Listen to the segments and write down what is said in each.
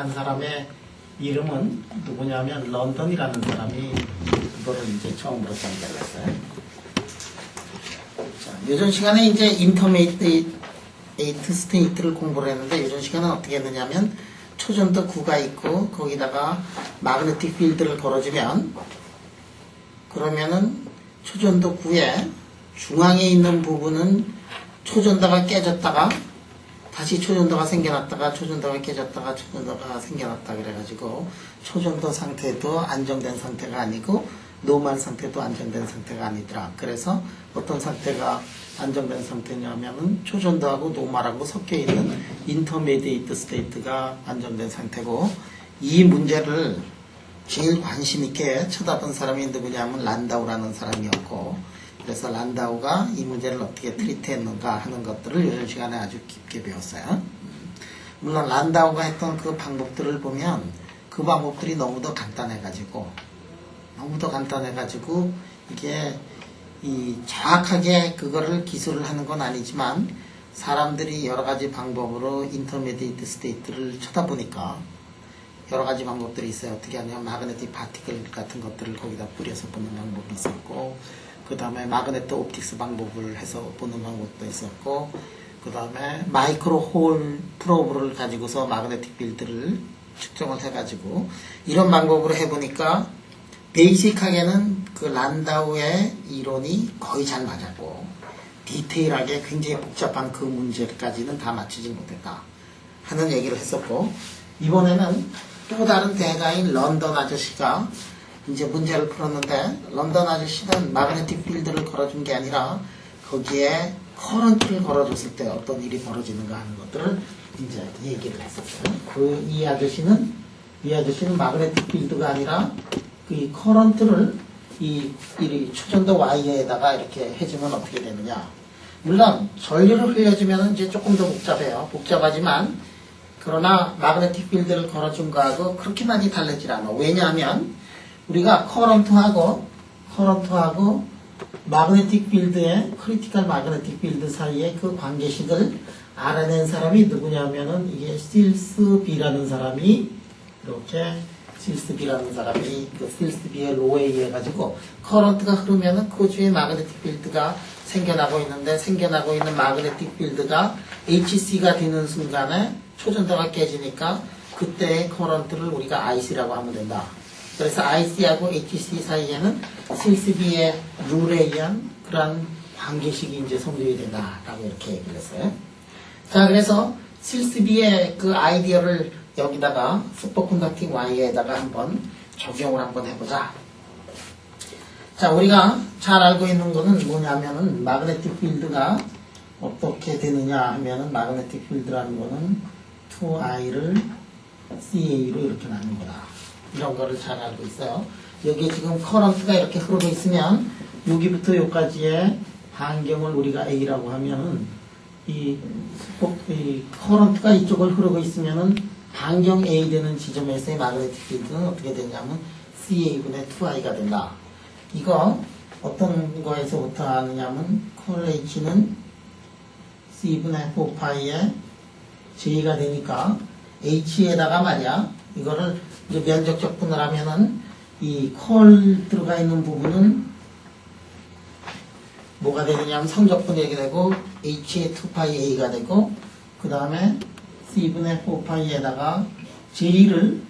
한 사람의 이름은 누구냐면 런던이라는 사람이 그거를 이제 처음으로 정리했어요. 자, 요전 시간에 이제 인터미디에이트 스테이트를 공부를 했는데 요전 시간은 어떻게 했느냐면 초전도 9가 있고 거기다가 마그네틱 필드를 걸어주면 그러면은 초전도 9의 중앙에 있는 부분은 초전도가 깨졌다가 다시 초전도가 생겨났다가 초전도가 깨졌다가 초전도가 생겨났다 그래가지고 초전도 상태도 안정된 상태가 아니고 노멀 상태도 안정된 상태가 아니더라. 그래서 어떤 상태가 안정된 상태냐면은 초전도하고 노멀하고 섞여있는 인터미디에이트 스테이트가 안정된 상태고, 이 문제를 제일 관심 있게 쳐다본 사람이 누구냐면 란다우라는 사람이었고, 그래서 란다우가 이 문제를 어떻게 트리트했는가 하는 것들을 요즘 시간에 아주 깊게 배웠어요. 물론 란다우가 했던 그 방법들을 보면 그 방법들이 너무도 간단해가지고 이게 정확하게 그거를 기술을 하는 건 아니지만 사람들이 여러 가지 방법으로 인터미디에이트 스테이트를 쳐다보니까 여러 가지 방법들이 있어요. 어떻게 하냐면 마그네틱 파티클 같은 것들을 거기다 뿌려서 보는 방법이 있었고, 그 다음에 마그네트 옵틱스 방법을 해서 보는 방법도 있었고, 그 다음에 마이크로 홀 프로브를 가지고서 마그네틱 필드를 측정을 해가지고 이런 방법으로 해보니까 베이직하게는 그 란다우의 이론이 거의 잘 맞았고 디테일하게 굉장히 복잡한 그 문제까지는 다 맞추지 못했다 하는 얘기를 했었고, 이번에는 또 다른 대가인 런던 아저씨가 이제 문제를 풀었는데, 런던 아저씨는 마그네틱 필드를 걸어준 게 아니라 거기에 커런트를 걸어줬을 때 어떤 일이 벌어지는가 하는 것들을 이제 얘기를 했었어요. 이 아저씨는 마그네틱 필드가 아니라 이 커런트를 이 초전도 와이어에다가 이렇게 해주면 어떻게 되느냐. 물론 전류를 흘려주면 이제 조금 더 복잡해요. 복잡하지만 그러나 마그네틱 필드를 걸어준 거하고 그렇게 많이 다르질 않아. 왜냐하면 우리가 커런트하고 마그네틱 필드의 크리티컬 마그네틱 필드 사이의 그 관계식을 알아낸 사람이 누구냐면은 이게 실스비라는 사람이 이렇게 실스비라는 사람이 그 실스비의 로에 의해 가지고 커런트가 흐르면은 그 주위에 마그네틱 필드가 생겨나고 있는 마그네틱 필드가 HC가 되는 순간에 초전도가 깨지니까 그때의 커런트를 우리가 IC라고 하면 된다. 그래서 IC하고 HC 사이에는 실스비의 룰에 의한 그러한 관계식이 이제 성립이 된다라고 이렇게 얘기를 했어요. 자, 그래서 실스비의 그 아이디어를 여기다가 슈퍼컨덕팅 와이어에다가 한번 적용을 한번 해보자. 자, 우리가 잘 알고 있는 거는 뭐냐면은 마그네틱 필드가 어떻게 되느냐 하면은 마그네틱 필드라는 거는 2I를 CA로 이렇게 나눈 거다. 이런 거를 잘 알고 있어요. 여기에 지금 커런트가 이렇게 흐르고 있으면 여기부터 여기까지의 반경을 우리가 A라고 하면은 이 커런트가 이쪽을 흐르고 있으면은 반경 A 되는 지점에서의 마그네틱 필드는 어떻게 되냐면 CA분의 2I가 된다. 이거 어떤 거에서부터 하느냐면 콜 H는 C분의 4파이에 J가 되니까 H에다가 말이야 이거를 이제 면적적 분을 하면은 이 콜 들어가 있는 부분은 뭐가 되느냐면 성적분이 이렇게 되고 H의 2파이 A가 되고, 그 다음에 C분의 4파이에다가 J를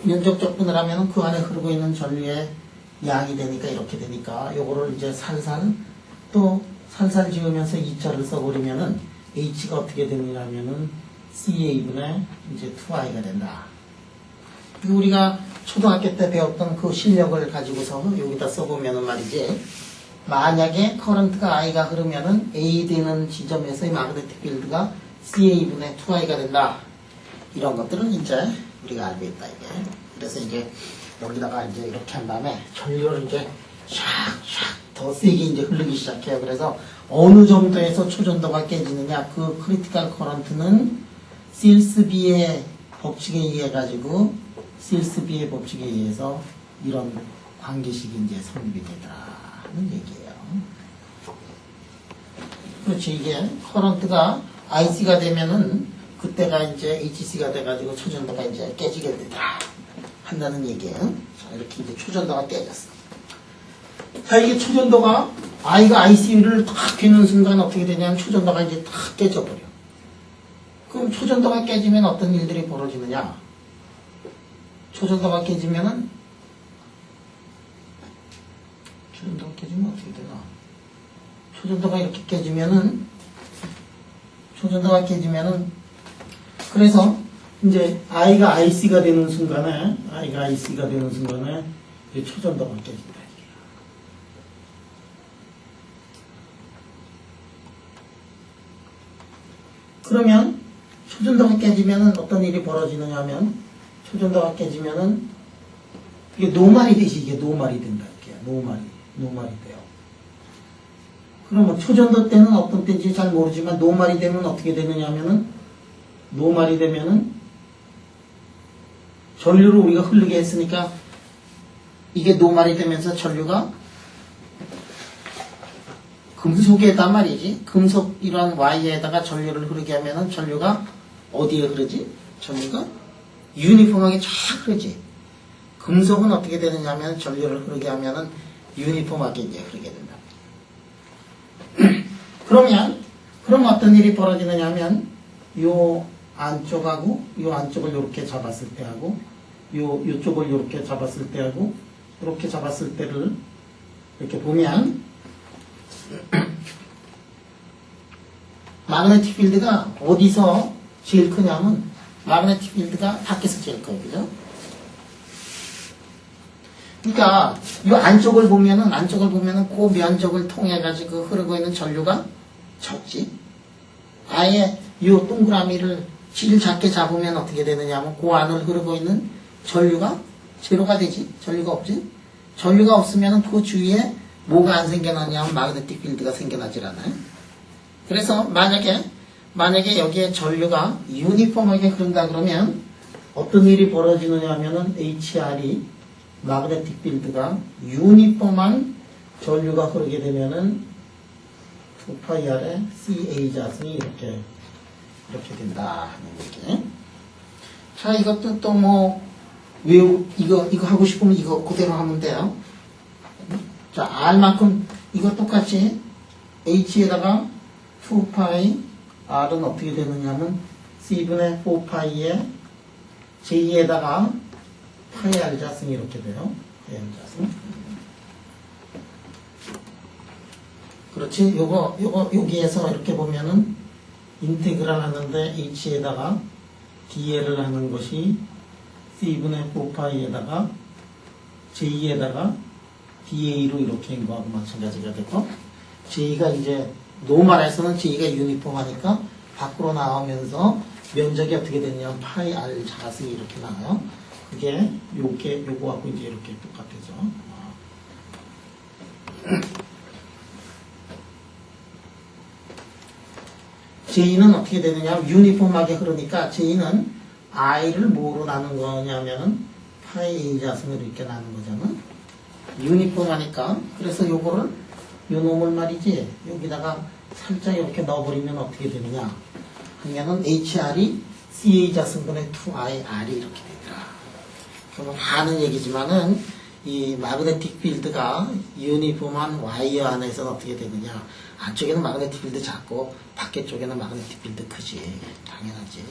면적적 분을 하면은 그 안에 흐르고 있는 전류의 양이 되니까 이렇게 되니까 요거를 이제 살살 지으면서 2자를 써버리면은 H가 어떻게 되느냐면은 CA분의 이제 2I가 된다. 우리가 초등학교 때 배웠던 그 실력을 가지고서 여기다 써보면은 말이지, 만약에 커런트가 I가 흐르면은 A 되는 지점에서의 마그네틱 필드가 CA분의 2I가 된다. 이런 것들은 이제 우리가 알고 있다, 이게. 그래서 이제 여기다가 이제 이렇게 한 다음에 전류를 이제 샥샥 더 세게 이제 흐르기 시작해요. 그래서 어느 정도에서 초전도가 깨지느냐, 그 크리티컬 커런트는 실스비의 법칙에 의해 가지고 실스비의 법칙에 의해서 이런 관계식이 이제 성립이 되더라는 얘기예요. 그렇지. 이게 커런트가 IC가 되면은 그때가 이제 HC가 돼가지고 초전도가 이제 깨지게 된다. 한다는 얘기예요. 자, 이렇게 이제 초전도가 깨졌어. 자, 이게 초전도가 아이가 ICU를 탁 뀌는 순간 어떻게 되냐면 초전도가 이제 탁 깨져버려. 그럼 초전도가 깨지면 어떤 일들이 벌어지느냐? 초전도가 깨지면은 초전도가 깨지면 어떻게 되나? 초전도가 이렇게 깨지면은 그래서 이제 아이가 IC가 되는 순간에 이제 초전도가 깨진다. 그러면 초전도가 깨지면은 어떤 일이 벌어지느냐 하면 초전도가 깨지면은 이게 노말이 되지. 이게 노말이 된다. 이렇게 노말이 돼요. 그러면 초전도 때는 어떤 때인지 잘 모르지만 노말이 되면 어떻게 되느냐 하면은 노말이 되면은 전류를 우리가 흐르게 했으니까 이게 노말이 되면서 전류가 금속에다 말이지. 금속 이런 와이어에다가 전류를 흐르게 하면은 전류가 어디에 흐르지? 전류가 유니폼하게 쫙 흐르지. 금속은 어떻게 되느냐 하면 전류를 흐르게 하면은 유니폼하게 이제 흐르게 된다. 그럼 어떤 일이 벌어지느냐 하면 요 안쪽하고 요 안쪽을 요렇게 잡았을 때하고 요쪽을 요렇게 잡았을 때하고 요렇게 잡았을 때를 이렇게 보면 마그네틱 필드가 어디서 제일 크냐면 마그네틱 필드가 밖에서 제일 커요. 그죠? 그러니까 이 안쪽을 보면은 그 면적을 통해 가지고 흐르고 있는 전류가 적지. 아예 이 동그라미를 제일 작게 잡으면 어떻게 되느냐 하면 그 안을 흐르고 있는 전류가 제로가 되지. 전류가 없지. 전류가 없으면 그 주위에 뭐가 안 생겨나냐면 마그네틱 필드가 생겨나질 않아요. 그래서 만약에 여기에 전류가 유니폼하게 흐른다 그러면 어떤 일이 벌어지느냐 하면은 HR이 마그네틱 필드가 유니폼한 전류가 흐르게 되면은 2πr의 CA 자승이 이렇게 된다 하는 얘기. 자, 이것도 또 뭐 이거 하고 싶으면 이거 그대로 하면 돼요. 자, R만큼 이거 똑같이 H에다가 2π R은 어떻게 되느냐면 C분의 4π에 J에다가 파이 R 자승이 이렇게 돼요. 파이 R 자승. 그렇지. 여기에서 이렇게 보면은 인테그랄 하는데 H에다가 DL을 하는 것이 C분의 4π에다가 J에다가 DA로 이렇게 한 거하고 마찬가지가 되고, J가 이제 노멀에서는 J가 유니폼하니까 밖으로 나오면서 면적이 어떻게 되냐면 파이 R 자승이 이렇게 나와요. 그게 요거하고 이제 이렇게 똑같아져. J는 어떻게 되느냐, 유니폼하게 흐르니까 J는 I를 뭐로 나눈 거냐면은 파이 A 자승으로 이렇게 나눈 거잖아. 유니폼하니까. 그래서 요거를 요 놈을 말이지 여기다가 살짝 이렇게 넣어버리면 어떻게 되느냐 하면은 HR이 CA 자승분의 2IR이 이렇게 되더라. 그러면 하는 얘기지만은 이 마그네틱 필드가 유니폼한 와이어 안에서는 어떻게 되느냐, 안쪽에는 마그네틱 필드 작고 밖에 쪽에는 마그네틱 필드 크지. 당연하지.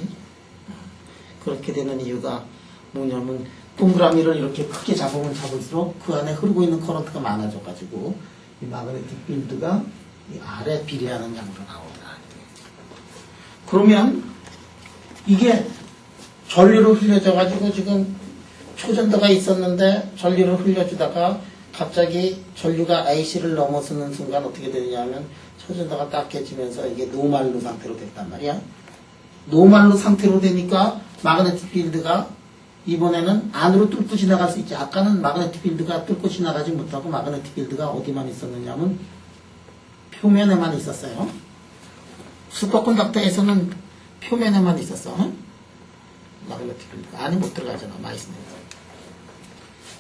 그렇게 되는 이유가 뭐냐면 동그라미를 이렇게 크게 잡으면 잡을수록 그 안에 흐르고 있는 커런트가 많아져 가지고 이 마그네틱 필드가 이 R에 비례하는 양으로 나오더라. 그러면 이게 전류로 흘려져 가지고 지금 초전도가 있었는데 전류를 흘려주다가 갑자기 전류가 IC를 넘어서는 순간 어떻게 되느냐 하면 초전도가 딱 깨지면서 이게 노말로 상태로 됐단 말이야. 노말로 상태로 되니까 마그네틱 필드가 이번에는 안으로 뚫고 지나갈 수 있지. 아까는 마그네틱 필드가 뚫고 지나가지 못하고 마그네틱 필드가 어디만 있었느냐면 표면에만 있었어요. 슈퍼컨덕터에서는 표면에만 있었어. 마그네틱 필드가 안에 못 들어가잖아. 마이스는.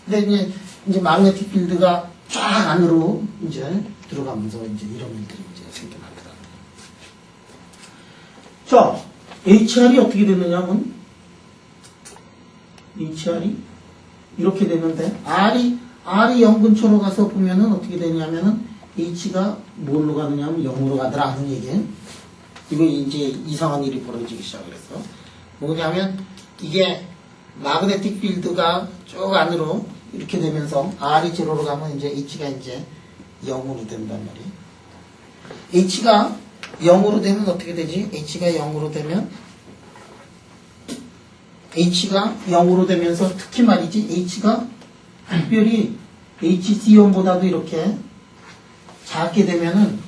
근데 이제 마그네틱 필드가 쫙 안으로 이제 들어가면서 이제 이런 일들이 이제 생겨나더라. 자, HR이 어떻게 되느냐면 HR이 이렇게 되는데 R이 0 근처로 가서 보면은 어떻게 되냐면은 H가 뭘로 가느냐면 0으로 가더라 하는 얘기예요. 이거 이제 이상한 일이 벌어지기 시작했어. 뭐냐면 이게 마그네틱 필드가 쭉 안으로 이렇게 되면서 R이 제로로 가면 이제 H가 이제 0으로 된단 말이에요. H가 0으로 되면 어떻게 되지? H가 0으로 되면 H가 0으로 되면서 특히 말이지 H가 특별히 HCion보다도 이렇게 작게 되면은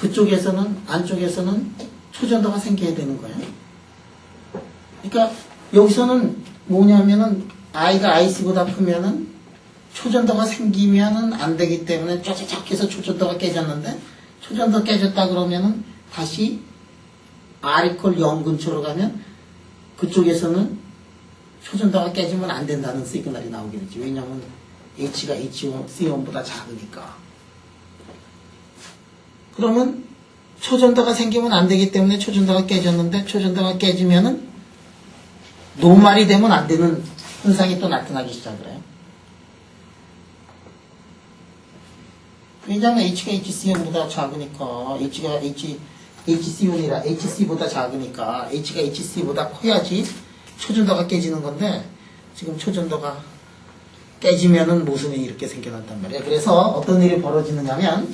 그쪽에서는 안쪽에서는 초전도가 생겨야 되는 거예요. 그러니까 여기서는 뭐냐면은 I가 IC보다 크면은 초전도가 생기면은 안 되기 때문에 쫙쫙 해서 초전도가 깨졌는데 초전도 깨졌다 그러면은 다시 R 이퀄 0 근처로 가면 그쪽에서는 초전도가 깨지면 안 된다는 시그널이 나오게 되지. 왜냐면 H가 C1보다 작으니까. 그러면 초전도가 생기면 안 되기 때문에 초전도가 깨졌는데 초전도가 깨지면은 노말이 되면 안 되는 현상이 또 나타나기 시작을 해요. 왜냐면 H가 HC보다 작으니까 H가 HC이라 HC보다 작으니까 H가 HC보다 커야지 초전도가 깨지는 건데 지금 초전도가 깨지면은 모순이 이렇게 생겨난단 말이에요. 그래서 어떤 일이 벌어지느냐면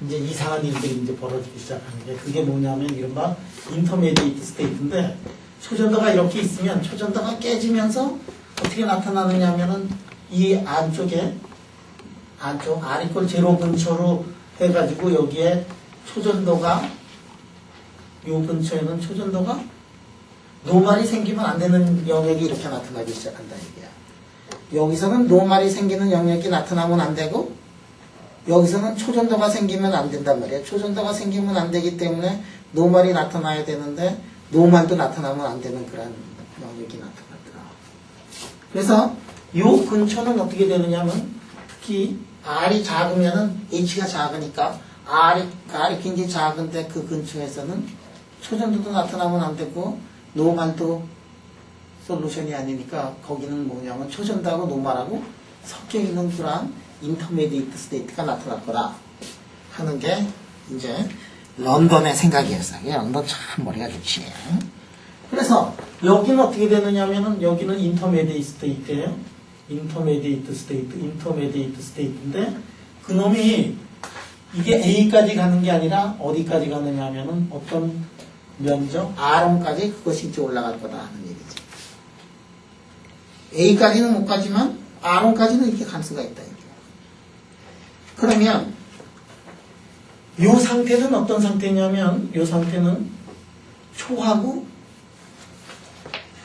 이제 이상한 일들이 이제 벌어지기 시작하는 게 그게 뭐냐면 이른바 인터미디에이트 스테이트인데 초전도가 이렇게 있으면 초전도가 깨지면서 어떻게 나타나느냐면은 이 안쪽 R 이퀄 제로 근처로 해가지고 여기에 초전도가 요 근처에는 초전도가 노말이 생기면 안 되는 영역이 이렇게 나타나기 시작한다 얘기야. 여기서는 노말이 생기는 영역이 나타나면 안 되고 여기서는 초전도가 생기면 안 된단 말이야. 초전도가 생기면 안 되기 때문에 노말이 나타나야 되는데 노말도 나타나면 안 되는 그런 영역이 나타나더라. 그래서 요 근처는 어떻게 되느냐면 특히 R이 작으면은 H가 작으니까 R이 굉장히 작은데 그 근처에서는 초전도도 나타나면 안 되고 노말도 솔루션이 아니니까 거기는 뭐냐면 초전도하고 노말하고 섞여 있는 그런 인터미디에이트 스테이트가 나타날 거라 하는 게 이제 런던의 생각이었어요. 런던 참 머리가 좋지. 그래서 여기는 어떻게 되느냐면은 여기는 인터미디에이트 스테이트예요. 인터미디에이트 스테이트인데 그놈이 이게 A까지 가는 게 아니라 어디까지 가느냐면은 어떤 면적 R1까지 그것이 이제 올라갈 거다 하는 얘기지. A까지는 못 가지만 R1까지는 이렇게 갈 수가 있다. 이렇게. 그러면 요 상태는 어떤 상태냐면 요 상태는 초하고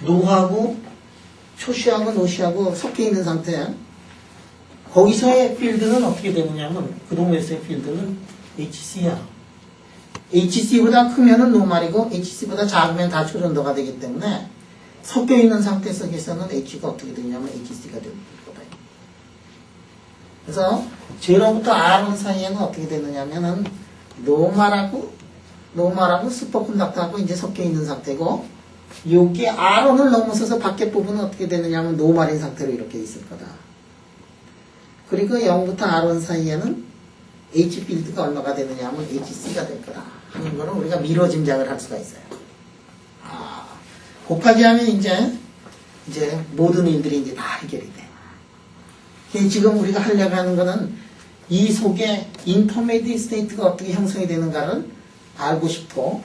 노하고 초시하고 노시하고 섞여 있는 상태야. 거기서의 필드는 어떻게 되느냐면 그 동네에서의 필드는 HC야. HC보다 크면은 노말이고 HC보다 작으면 다 초전도가 되기 때문에 섞여 있는 상태 속에서는 H가 어떻게 되냐면 HC가 되는 거다. 그래서 제로부터 R1 사이에는 어떻게 되느냐면은 노말하고 슈퍼컨덕터하고 이제 섞여 있는 상태고 여기 R1을 넘어서서 밖에 부분은 어떻게 되느냐면 노말인 상태로 이렇게 있을 거다. 그리고 0부터 R1 사이에는 H 필드가 얼마가 되느냐면 HC가 될 거다 하는 거는 우리가 미러 짐작을 할 수가 있어요. 곱하기 하면 이제 모든 일들이 이제 다 해결이 돼. 지금 우리가 하려고 하는 거는 이 속에 인터미디에이트 스테이트가 어떻게 형성이 되는가를 알고 싶고,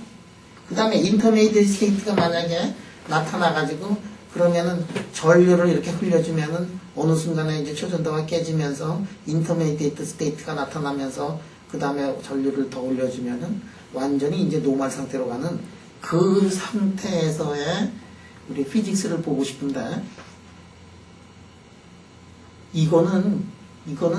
그 다음에 인터미디에이트 스테이트가 만약에 나타나가지고 그러면은 전류를 이렇게 흘려주면은 어느 순간에 이제 초전도가 깨지면서 인터미디에이트 스테이트가 나타나면서 그 다음에 전류를 더 올려주면은 완전히 이제 노말 상태로 가는 그 상태에서의 우리 피직스를 보고 싶은데 이거는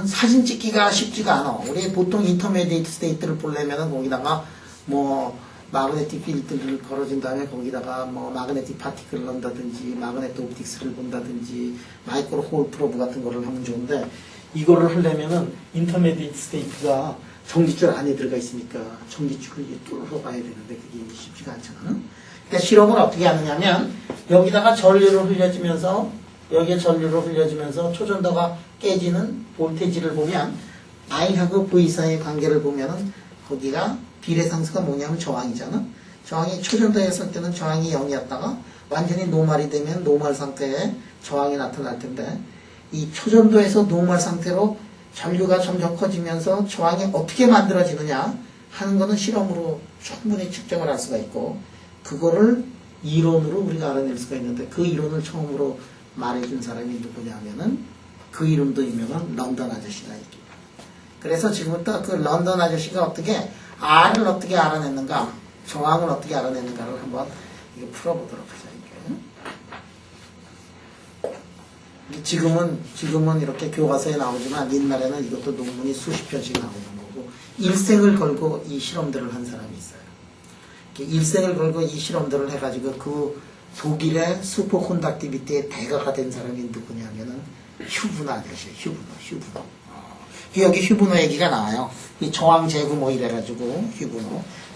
사진 찍기가 쉽지가 않아. 우리 보통 인터미디에이트 스테이트를 보려면은 거기다가 뭐 마그네틱 필드를 걸어준 다음에 거기다가 뭐 마그네틱 파티클을 넣는다든지 마그네틱 옵틱스를 본다든지 마이크로 홀 프로브 같은 거를 하면 좋은데 이거를 하려면은 인터미디에이트 스테이트가 정지줄 안에 들어가 있으니까 정지줄을 뚫어서 봐야 되는데 그게 쉽지가 않잖아. 그러니까 실험을 어떻게 하느냐면 여기다가 전류를 흘려주면서 여기에 전류를 흘려주면서 초전도가 깨지는 볼테지를 보면 I하고 V 사이의 관계를 보면은 거기가 비례상수가 뭐냐면 저항이잖아. 저항이 초전도에 있을 때는 저항이 0이었다가 완전히 노말이 되면 노말 상태에 저항이 나타날 텐데 이 초전도에서 노말 상태로 전류가 점점 커지면서 저항이 어떻게 만들어지느냐 하는 거는 실험으로 충분히 측정을 할 수가 있고 그거를 이론으로 우리가 알아낼 수가 있는데 그 이론을 처음으로 말해준 사람이 누구냐 하면은 그 이름도 유명한 런던 아저씨가 있죠. 그래서 지금부터 그 런던 아저씨가 어떻게 R을 어떻게 알아냈는가 저항을 어떻게 알아냈는가를 한번 이거 풀어보도록 하자. 지금은 이렇게 교과서에 나오지만 옛날에는 이것도 논문이 수십 편씩 나오는 거고 일생을 걸고 이 실험들을 한 사람이 있어요. 일생을 걸고 이 실험들을 해가지고 그 독일의 슈퍼 콘덕티비티의 대가가 된 사람이 누구냐면은 휴브너 아저씨예요. 휴브너. 여기 휴브너 얘기가 나와요. 이 저항 제구 뭐 이래가지고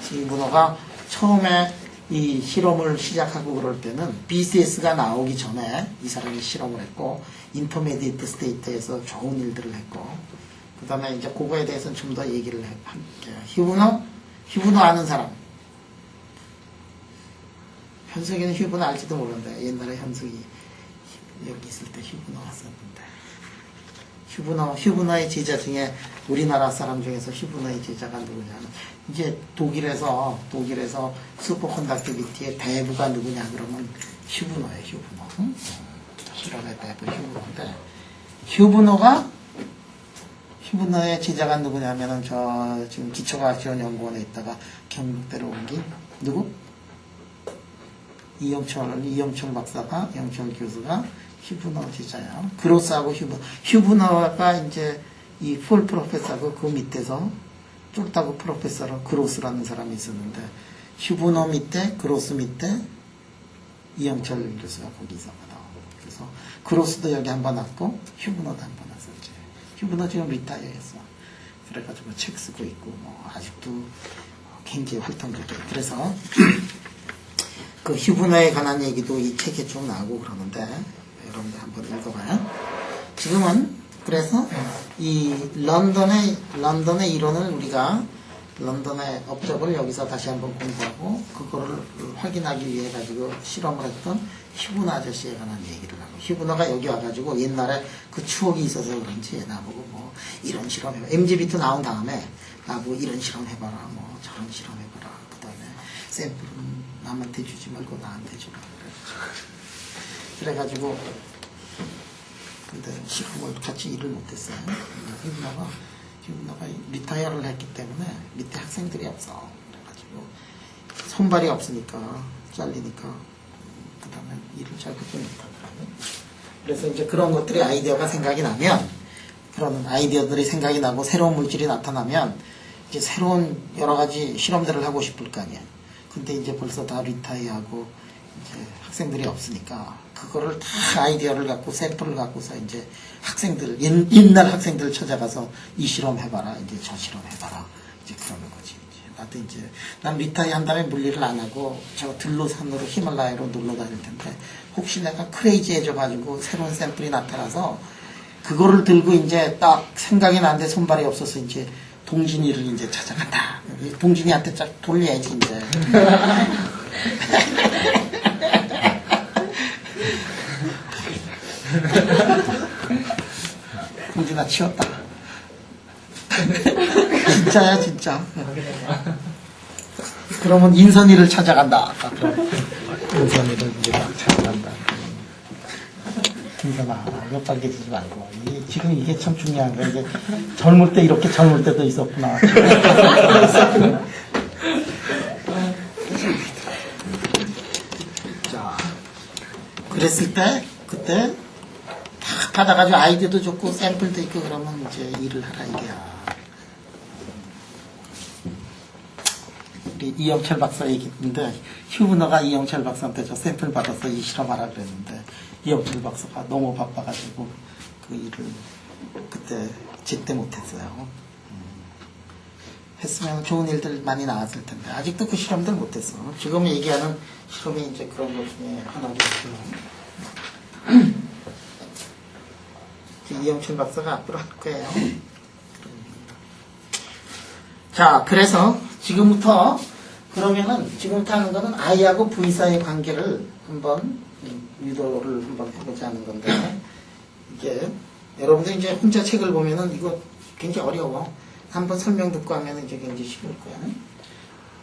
휴브너가 처음에 이 실험을 시작하고 그럴 때는 BCS가 나오기 전에 이 사람이 실험을 했고 인터미디에이트 스테이트에서 좋은 일들을 했고 그 다음에 이제 그거에 대해서는 좀 더 얘기를 할게요. 휴브너 아는 사람 현석이는 휴브너 알지도 모르는데 옛날에 현석이 여기 있을 때 휴브너 왔었는데 휴브너의 제자 중에 우리나라 사람 중에서 휴브너의 제자가 누구냐면 이제 독일에서 슈퍼컨덕티비티의 대부가 누구냐 그러면 휴브너예요. 휴브너. 실험의 대부 휴브너인데 휴브너의 제자가 누구냐면은 저 지금 기초과학지원연구원에 있다가 경북대로 옮긴 누구? 이영철 박사가 영철 교수가 휴브너 제자야. 그로스하고 휴브너가 이제 이 폴 프로페서하고 그 밑에서 쫄다고 프로페서로 그로스라는 사람이 있었는데 휴브너 밑에 그로스 밑에 이영철 교수가 거기서 나오고 그래서 그로스도 여기 한번 왔고 휴브너도 한번 왔었지. 휴브너 지금 리타이어했어. 그래가지고 책 쓰고 있고 뭐 아직도 굉장히 활동적이에요. 그래서 그 휴브너에 관한 얘기도 이 책에 좀 나오고 그러는데 여러분들 한번 읽어봐요. 지금은 그래서 이 런던의 이론을 우리가 런던의 업적을 여기서 다시 한번 공부하고 그거를 확인하기 위해 가지고 실험을 했던 휴브너 아저씨에 관한 얘기를 하고 휴브너가 여기 와가지고 옛날에 그 추억이 있어서 그런지 나보고 뭐 이런 실험 해봐 MGB2 나온 다음에 나보고 이런 실험 해봐라 뭐 저런 실험 해봐라 그 다음에 샘플은 남한테 주지 말고 나한테 주라 그래가지고 근데 실험을 같이 일을 못했어요. 휴브너가 리타이어를 했기 때문에 밑에 학생들이 없어. 그래가지고 손발이 없으니까 잘리니까 그 다음에 일을 잘 그렇게 못하더라고요. 그래서 이제 그런 것들이 아이디어가 생각이 나면 그런 아이디어들이 생각이 나고 새로운 물질이 나타나면 이제 새로운 여러 가지 실험들을 하고 싶을 거 아니야. 근데 이제 벌써 다 리타이어하고 이제 학생들이 없으니까 그거를 다 아이디어를 갖고 샘플을 갖고서 이제 학생들 옛날 학생들을 찾아가서 이 실험 해봐라 이제 저 실험 해봐라 이제 그러는 거지. 나도 이제 난 리타이어 한 다음에 물리를 안 하고 저 들로산으로 히말라야로 놀러 다닐 텐데 혹시 내가 크레이지해져 가지고 새로운 샘플이 나타나서 그거를 들고 이제 딱 생각이 나는데 손발이 없어서 이제 동진이를 이제 찾아간다. 동진이한테 쫙 돌려야지 이제. 동진아 치웠다. 진짜야 진짜. 그러면 인선이를 찾아간다. 인선이를 이제 찾아간다. 인선아 몇 빨개지지 말고 지금 이게 참 중요한 거야. 이게 젊을 때 이렇게 젊을 때도 있었구나. 자, 그랬을 때 그때 탁 받아가지고 아이디어도 좋고 샘플도 있고 그러면 이제 일을 하라 이게야. 우리 이영철 박사 얘기했는데 휴브너가 이영철 박사한테 저 샘플 받아서 이 실험하라 그랬는데 이영철 박사가 너무 바빠가지고 그 일을 그때 제때 못했어요. 했으면 좋은 일들 많이 나왔을 텐데 아직도 그 실험들 못했어. 지금 얘기하는 실험이 이제 그런 것 중에 하나겠지만 이영철 박사가 앞으로 할 거예요. 자, 그래서 지금부터 그러면은 지금부터 하는 거는 I하고 V 사이의 관계를 한번 유도를 한번 해보자 하는 건데 이게 여러분들 이제 혼자 책을 보면은 이거 굉장히 어려워. 한번 설명 듣고 하면은 이제 굉장히 쉬울 거야.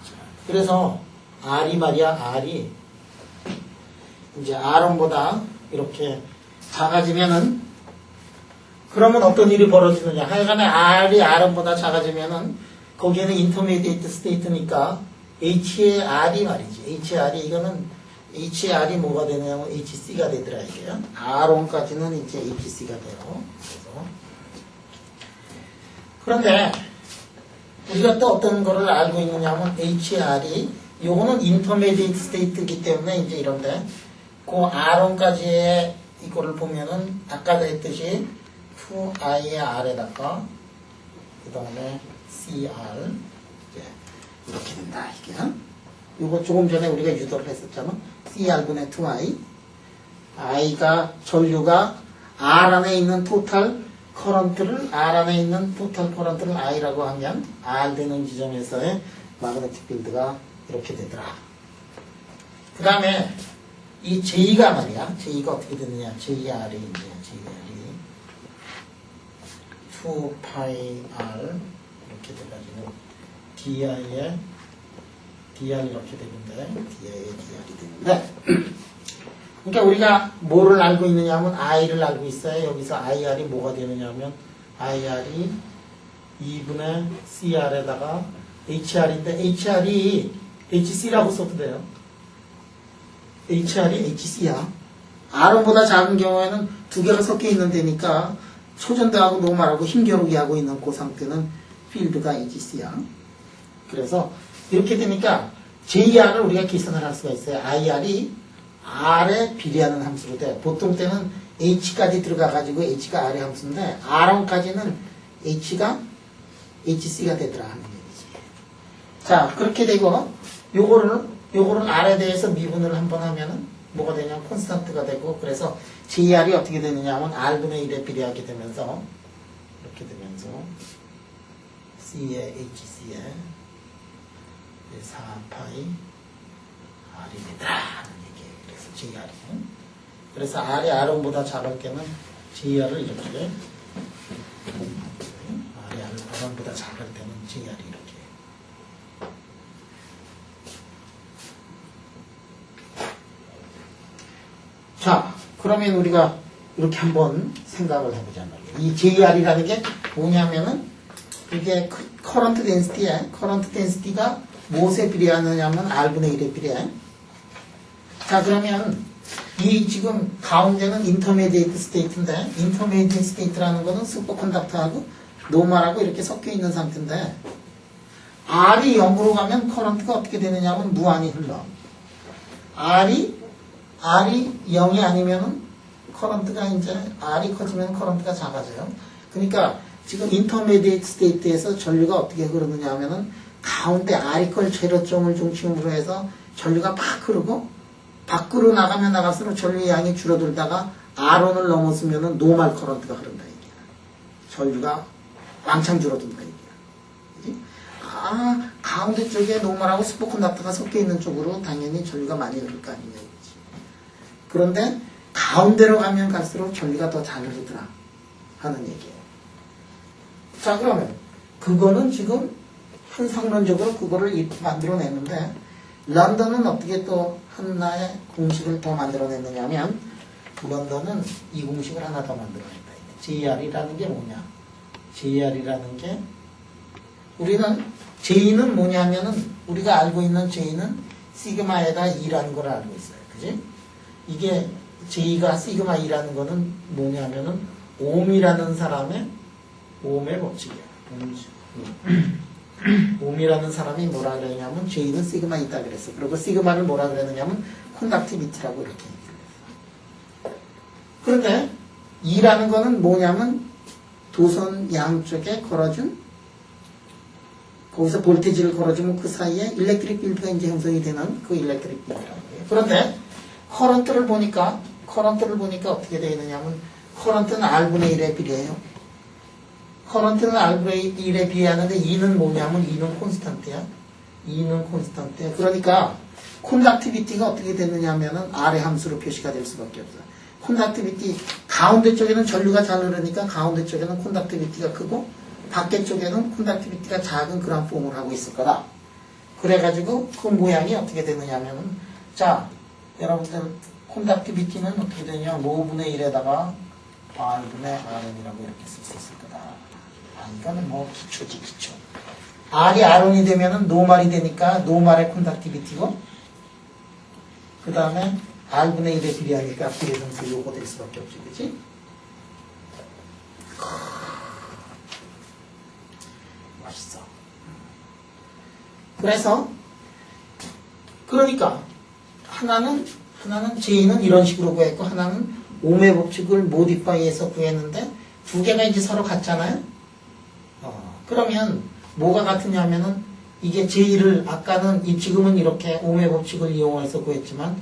자, 그래서 R이 말이야, R이 이제 R1보다 이렇게 작아지면은 그러면 어떤 일이 벌어지느냐. 하여간에 R이 R1보다 작아지면은 거기에는 인터미디에이트 스테이트니까 H의 R이 말이지. H의 R이 이거는 H의 R이 뭐가 되냐면 HC가 되더라 이게요. R1까지는 이제 HC가 돼요. 그런데 우리가 또 어떤 거를 알고 있느냐면 H의 R이 요거는 인터미디에이트 스테이트이기 때문에 이제 이런데 그 R1까지의 이거를 보면은 아까도 했듯이 2i의 R에다가 그 다음에 CR 이렇게 된다 이게. 이거 조금 전에 우리가 유도를 했었잖아. CR분의 2i i가 전류가 R 안에 있는 토탈 커런트를 R 안에 있는 토탈 커런트를 i라고 하면 R 되는 지점에서의 마그네틱 필드가 이렇게 되더라. 그 다음에 이 J가 말이야. J가 어떻게 되느냐. JR이 이제 JR이 2πr 이렇게 돼가지고 DI에 DR 이렇게 되는데 DI에 DR이 되는데 그러니까 우리가 뭐를 알고 있느냐면 I를 알고 있어요. 여기서 IR이 뭐가 되느냐면 IR이 2분의 CR에다가 HR인데 HR이 HC라고 써도 돼요. HR이 HC야. R보다 작은 경우에는 두 개가 섞여 있는 데니까 초전도하고 노멀하고 힘겨루기 하고 있는 그 상태는 필드가 HC야. 그래서 이렇게 되니까 JR을 우리가 계산을 할 수가 있어요. IR이 R에 비례하는 함수로 돼. 보통 때는 H까지 들어가가지고 H가 R의 함수인데 R1까지는 H가 HC가 되더라 하는 얘기지. 자, 그렇게 되고 요거를 R에 대해서 미분을 한번 하면은 뭐가 되냐면 콘스탄트가 되고 그래서 JR이 어떻게 되느냐 하면 R분의 1에 비례하게 되면서 이렇게 되면서 C에 HC에 4파이 R이 되더라 하는 얘기예요. 그래서 JR이. 그래서 R이 R1보다 작을 때는 JR을 이렇게 R이 R1보다 작을 때는 JR이 이렇게 자, 그러면 우리가 이렇게 한번 생각을 해보자 말이에요. 이 JR이라는 게 뭐냐면은 이게 커런트 덴시티에 커런트 덴시티가 무엇에 비례하느냐면 R분의 1에 비례해. 자, 그러면 이 지금 가운데는 인터미디에이트 스테이트인데 인터미디에이트 스테이트라는 거는 슈퍼컨덕터하고 노멀하고 이렇게 섞여 있는 상태인데 R이 0으로 가면 커런트가 어떻게 되느냐면 무한히 흘러. R이 0이 아니면은 커런트가 이제 R이 커지면 커런트가 작아져요. 그러니까 지금 인터미디에이트 스테이트에서 전류가 어떻게 흐르느냐 하면은 가운데 R이퀄 제로점을 중심으로 해서 전류가 팍 흐르고 밖으로 나가면 나갈수록 전류의 양이 줄어들다가 R1을 넘었으면은 노멀 커런트가 흐른다 이게. 전류가 왕창 줄어든다 이게. 그치? 아, 가운데 쪽에 노멀하고 슈퍼컨덕터가 섞여 있는 쪽으로 당연히 전류가 많이 흐를 거 아니냐. 그런데 가운데로 가면 갈수록 전류가 더 잘 흐르더라 하는 얘기예요. 자, 그러면 그거는 지금 현상론적으로 그거를 이렇게 만들어냈는데 런던은 어떻게 또 하나의 공식을 더 만들어냈느냐면 런던은 이 공식을 하나 더 만들어냈다. JR이라는 게 뭐냐? JR이라는 게 우리는 J는 뭐냐면은 우리가 알고 있는 J는 시그마에다 2라는 걸 알고 있어요. 그지? 이게 J가 시그마 2라는 거는 뭐냐면은 옴이라는 사람의 옴의 법칙이야. 옴이라는 사람이 뭐라 그랬냐면 J는 시그마 있다 그랬어. 그리고 시그마를 뭐라 그랬느냐면 컨덕티비티라고 이렇게 얘기했어. 그런데 2라는 거는 뭐냐면 도선 양쪽에 걸어준 거기서 볼테지를 걸어주면 그 사이에 일렉트릭 필드가 이제 형성이 되는 그 일렉트릭 필드라는 거예요. 그런데 커런트를 보니까 어떻게 되어 있느냐면 커런트는 R분의 1에 비례해요. 커런트는 R분의 1에 비례하는데 E는 뭐냐면 E는 콘스탄트야. 그러니까 콘덕티비티가 어떻게 되느냐 하면은 R의 함수로 표시가 될 수밖에 없어요. 콘덕티비티 가운데 쪽에는 전류가 잘 흐르니까 가운데 쪽에는 콘덕티비티가 크고 밖에 쪽에는 콘덕티비티가 작은 그런 폼을 하고 있을 거다. 그래가지고 그 모양이 어떻게 되느냐 하면은 자 여러분들 콘덕티비티는 어떻게 되냐 5분의 1에다가 R분의 R이라고 이렇게 쓸 수 있을 거다. 이거는 뭐 기초지 기초. R이 R온이 되면은 노말이 되니까 노말의 콘덕티비티고 그 다음에 R분의 1에 비례하니까 비례성수 요거 될 수밖에 없지, 그치? 맛있어. 그러니까 하나는 J는 이런 식으로 구했고 하나는 옴의 법칙을 모디파이해서 구했는데 두 개가 이제 서로 같잖아요. 그러면 뭐가 같으냐면은 이게 J를 아까는 지금은 이렇게 옴의 법칙을 이용해서 구했지만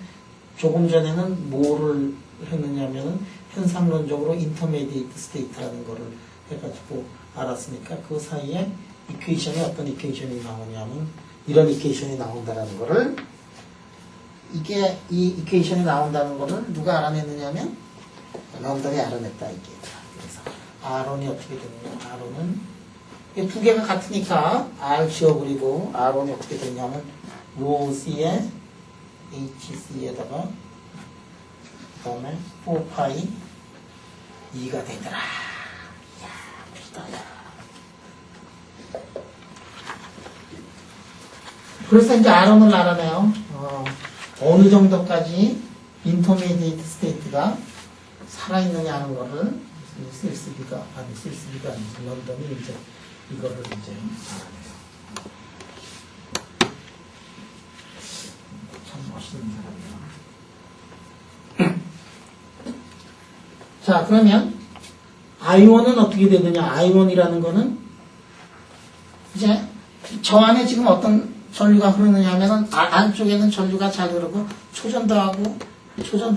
조금 전에는 뭐를 했느냐면은 현상론적으로 인터메디에이트 스테이트라는 거를 해가지고 알았으니까 그 사이에 이퀘이션이 어떤 이퀘이션이 나오냐면 이런 이퀘이션이 나온다라는 거를 이게 이 이퀘이션이 나온다는 거를 누가 알아냈느냐면 런던이 알아냈다 이게. 그래서 R온이 어떻게 되느냐? R온은 두 개가 같으니까 R 지워버리고 R온이 어떻게 되냐면 로C에 HC에다가 그 다음에 4파이 2가 되더라. 이야, 멋있다. 그래서 이제 R온을 알아내요. 어느 정도까지 인터미디에이트 스테이트가 살아있느냐 하는 거를 실스비가 아니지 런던이 이제 이거를 이제 알아내요. 참 멋있는 사람이야. 자, 그러면 I1은 어떻게 되느냐? I1이라는 거는 이제 저 안에 지금 어떤 전류가 흐르느냐 하면은 안쪽에는 전류가 잘 흐르고 초전도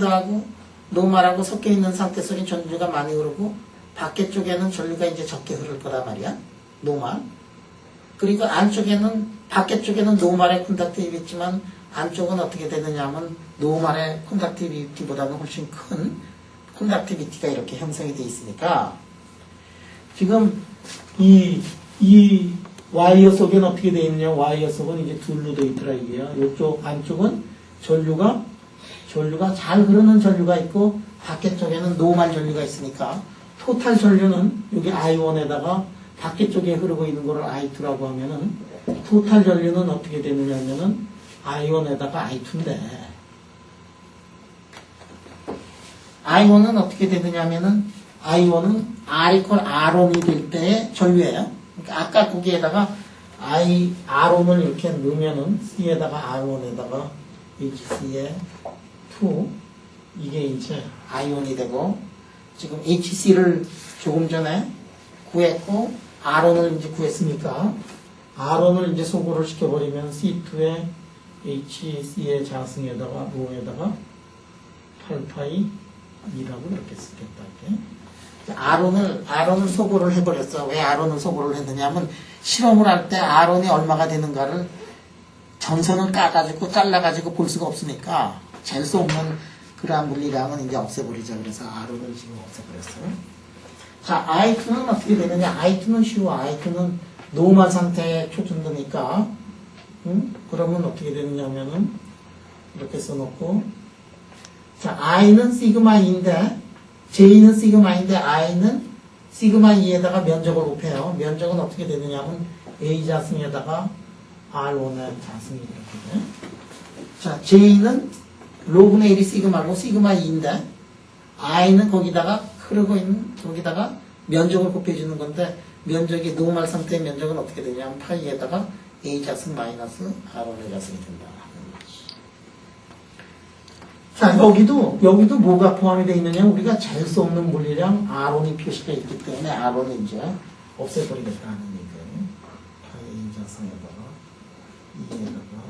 하고 노말하고 섞여 있는 상태 속에 전류가 많이 흐르고 밖에 쪽에는 전류가 이제 적게 흐를 거란 말이야. 노말. 그리고 밖에 쪽에는 노말의 콘덕티비티지만 안쪽은 어떻게 되느냐 하면 노말의 콘덕티비티보다는 훨씬 큰 콘덕티비티가 이렇게 형성이 되어 있으니까 지금 이 와이어 속에는 어떻게 되어 있느냐? 와이어 속은 이제 둘로 되어 있더라 이게요. 이쪽 안쪽은 전류가 잘 흐르는 전류가 있고 밖에 쪽에는 노말 전류가 있으니까 토탈 전류는 여기 I1에다가 밖에 쪽에 흐르고 있는 거를 I2라고 하면은 토탈 전류는 어떻게 되느냐 하면은 I1에다가 I2인데 I1은 어떻게 되느냐 하면은 I1은 R=R온이 될 때의 전류예요. 그러니까 아까 거기에다가 R온을 이렇게 넣으면은 C에다가 R1에다가 HC에 2 이게 이제 I1이 되고 지금 HC를 조금 전에 구했고 R온을 이제 구했으니까 R온을 이제 소거를 시켜버리면 C2에 HC의 자승에다가 로에다가 8파이 2라고 이렇게 쓰겠다. 이렇게. R온을 소거를 해버렸어. 왜 R온을 소거를 했느냐면 실험을 할 때 R온이 얼마가 되는가를 전선을 까가지고 잘라가지고 볼 수가 없으니까 잴 수 없는 그러한 물리량은 이제 없애버리자. 그래서 R온을 지금 없애버렸어요. 자, I2는 어떻게 되느냐? I2는 쉬워. I2는 노멀 상태의 초전도니까 그러면 어떻게 되느냐면은 이렇게 써놓고 자, I는 시그마 2인데 J는 시그마 2인데 I는 시그마 2에다가 면적을 곱해요. 면적은 어떻게 되느냐면 A 자승에다가 R1의 자승이 이렇게 돼. 자, J는 로분의 1이 시그마고 시그마 2인데 I는 거기다가 흐르고 있는 거기다가 면적을 곱해주는 건데 면적이 노멀 상태의 면적은 어떻게 되냐면 파이에다가 A 자승 마이너스 R1의 자승이 된다. 자, 여기도 뭐가 포함이 되어 있느냐? 우리가 잴 수 없는 물리량 R온이 표시가 있기 때문에 R온을 이제 없애버리겠다는 얘기예요. 파이 자승에다가 자승에다가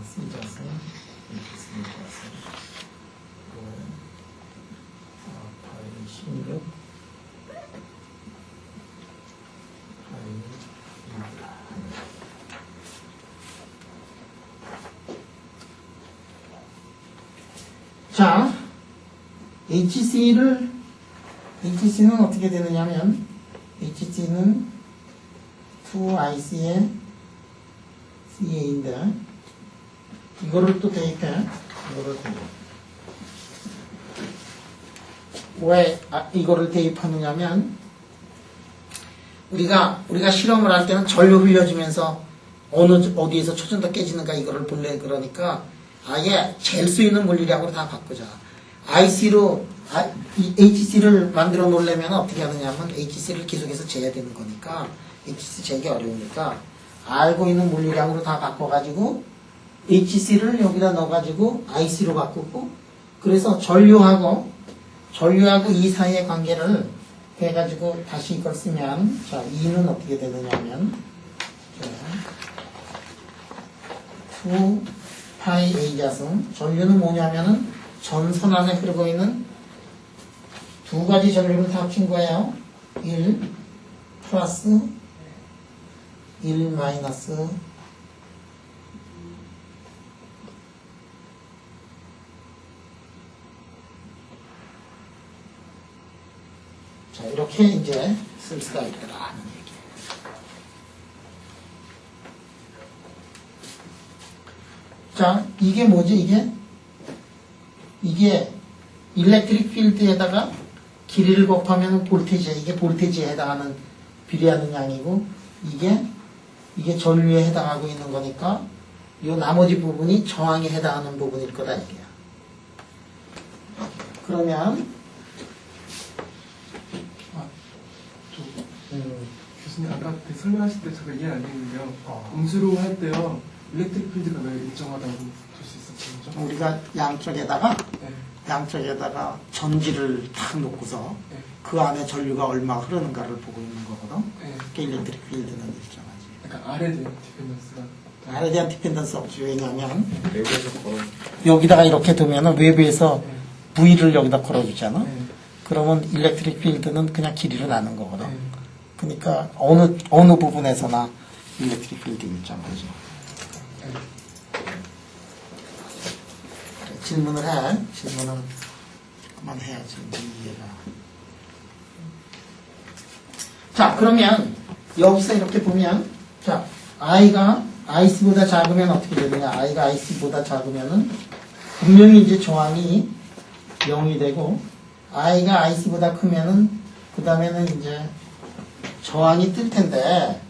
C자승 이렇게 쓰는 것은 파이 16 파이 2 자, HC는 어떻게 되느냐면 HC는 2IC의 CA인데 이거를 또 대입해. 이거를 대입. 왜 이거를 대입하느냐면 우리가 실험을 할 때는 전류 흘려주면서 어디에서 초전도 깨지는가 이거를 볼래. 그러니까 아예 잴 수 있는 물리량으로 다 바꾸자. IC로 HC를 만들어 놓으려면 어떻게 하느냐면 HC를 계속해서 재야 되는 거니까 HC 재기 어려우니까 알고 있는 물리량으로 다 바꿔가지고 HC를 여기다 넣어가지고 IC로 바꾸고 그래서 전류하고 이 사이의 관계를 해가지고 다시 이걸 쓰면 자 2는 어떻게 되느냐면 2파이 A자승 전류는 뭐냐면은 전선 안에 흐르고 있는 두 가지 전류를 다 합친 거예요. 1 플러스 1 마이너스 자 이렇게 이제 쓸 수가 있더라는 얘기예요. 자 이게 뭐지 이게 일렉트릭 필드에다가 길이를 곱하면 볼테지야. 이게 볼테지에 해당하는 비례하는 양이고 이게 전류에 해당하고 있는 거니까 이 나머지 부분이 저항에 해당하는 부분일 거다 이게야. 그러면 교수님 아까 설명하실 때 제가 이해 안 됐는데요. 음수로 할 때요 일렉트릭 필드가 왜 일정하다고 볼 수 있었죠? 우리가 양쪽에다가 전지를 탁 놓고서 네. 그 안에 전류가 얼마 흐르는가를 보고 있는 거거든. 네. 그게 일렉트릭 필드는 일정하지. 약간 R에 대한 디펜던스가 R에 대한 디펜던스 없지. 왜냐하면 외부에서 걸어. 여기다가 이렇게 두면은 외부에서 네. V를 여기다 걸어주잖아. 네. 그러면 일렉트릭 필드는 그냥 길이를 나는 거거든. 네. 그러니까 어느 부분에서나 일렉트릭 필드 일정하지. 네. 그래, 질문을 해. 질문은 그만해야지. 이해가. 자, 그러면 여기서 이렇게 보면 자, I가 IC보다 작으면 어떻게 되느냐? I가 IC보다 작으면은 분명히 이제 저항이 0이 되고 I가 IC보다 크면은 그 다음에는 이제 저항이 뜰 텐데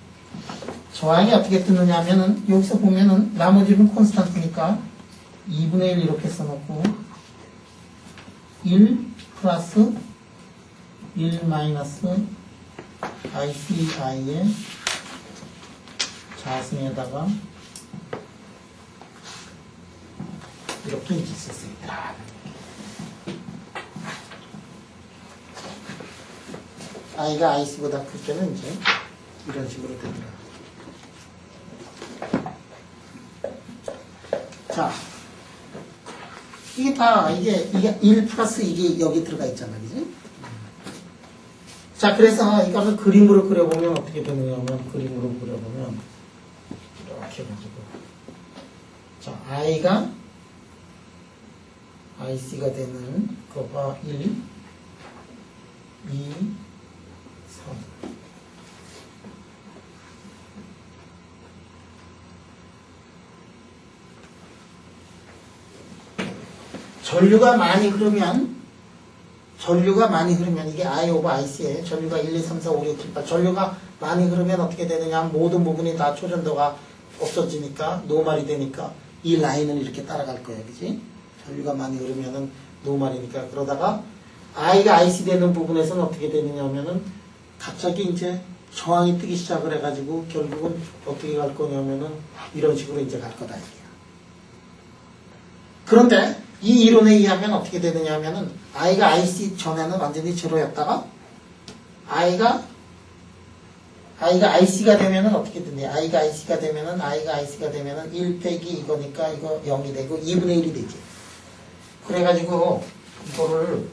저항이 어떻게 뜨느냐 하면은 여기서 보면은 나머지는 콘스탄트니까 2분의 1 이렇게 써놓고 1 플러스 1 마이너스 ICI의 자승에다가 이렇게 이제 쓸 수 있다. I가 IC보다 클 때는 이제 이런 식으로 되더라. 자, 이게 다 이게 1 플러스 이게 여기 들어가 있잖아, 그지? 자, 그래서 이거를 그림으로 그려보면 어떻게 되느냐면 그림으로 그려보면 이렇게 해가지고 자, I가 IC가 되는 거가 1, 2, 3. 전류가 많이 흐르면 이게 I 오버 IC에 전류가 1, 2, 3, 4, 5, 6, 7, 8 전류가 많이 흐르면 어떻게 되느냐 모든 부분이 다 초전도가 없어지니까 노말이 되니까 이 라인을 이렇게 따라갈 거예요. 그지? 전류가 많이 흐르면은 노말이니까 그러다가 I가 IC 되는 부분에서는 어떻게 되느냐 하면은 갑자기 이제 저항이 뜨기 시작을 해가지고 결국은 어떻게 갈 거냐면은 이런 식으로 이제 갈 거다 이게요. 그런데 이 이론에 의하면 어떻게 되느냐 하면은 I가 IC 전에는 완전히 제로였다가 I가 i가 IC가 되면은 어떻게 되냐? i가 IC가 되면은 1 빼기 이거니까 이거 0이 되고 2분의 1이 되지. 그래가지고 이거를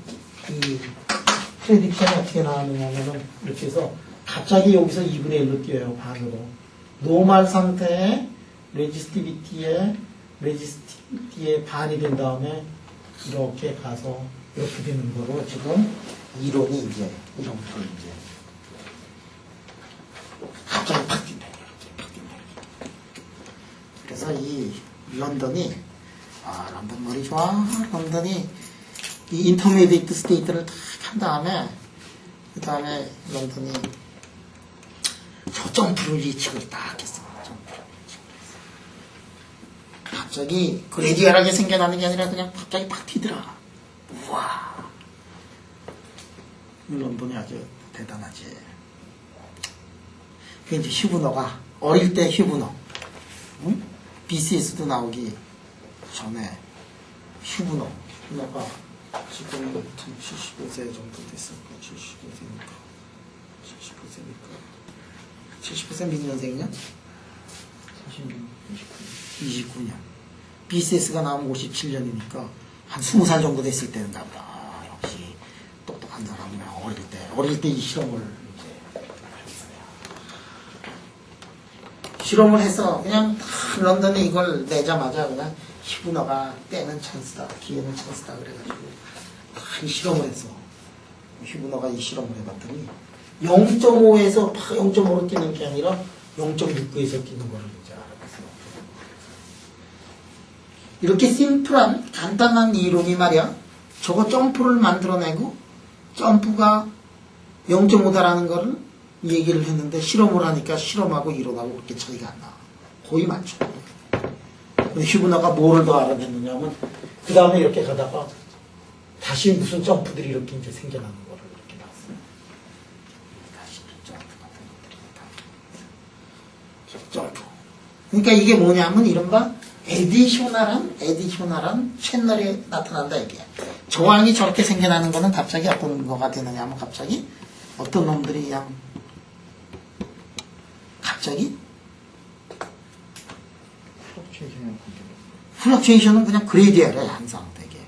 이 프레딕션이 어떻게 나왔느냐면은 이렇게 해서 갑자기 여기서 2분의 1로 뛰어요. 반으로. 노멀 상태의 레지스티비티의 반이 된 다음에 이렇게 가서 이렇게 되는 거로 지금 이론이 이제 이런 걸 이제 갑자기 팍 뛴다. 그래서 이 런던이 런던 머리 좋아. 런던이 이 인터미디에이트 스테이트를 딱 한 다음에 그 다음에 런던이 저 점프를 예측을 딱 했어. 갑자기 그레디얼하게 생겨나는 게 아니라 그냥 갑자기 팍 튀더라. 우와. 런던이 아주 대단하지. 그 이제 휴브너가 어릴 때 휴브너, 응? BCS도 나오기 전에 휴브너가 지금 75세 정도 됐을까? 75세 몇 년생이냐? 29년. BCS가 나오면 57년이니까 한 20살 정도 됐을 때인가 보다. 역시 똑똑한 사람이야. 어릴 때 이 실험을 이제 했어요. 실험을 해서 그냥 런던에 이걸 내자마자 그냥 휴브너가 때는 찬스다, 기회는 찬스다 그래가지고 이 실험을 해서 휴브너가 이 실험을 해봤더니 0.5에서 0.5로 뛰는 게 아니라 0.69에서 뛰는 거를 이제 알아봤어요. 이렇게 심플한 간단한 이론이 말이야. 저거 점프를 만들어내고 점프가 0.5다라는 거를 얘기를 했는데 실험을 하니까 실험하고 이론하고 그렇게 차이가 안 나. 거의 맞죠. 근데 휴브너가 뭐를 더 알아냈느냐면 그 다음에 이렇게 가다가 다시 무슨 점프들이 이렇게 이제 생겨나는 거를 이렇게 봤어요. 다시 점프 같은 것들이 다 점프. 그러니까 이게 뭐냐면 이른바 에디셔널한 채널이 나타난다 이게. 저항이 저렇게 생겨나는 거는 갑자기 어떤 거가 되느냐면 갑자기 어떤 놈들이 그냥 갑자기 플럭추에이션은 그냥 그레이디얼해 항상 되게.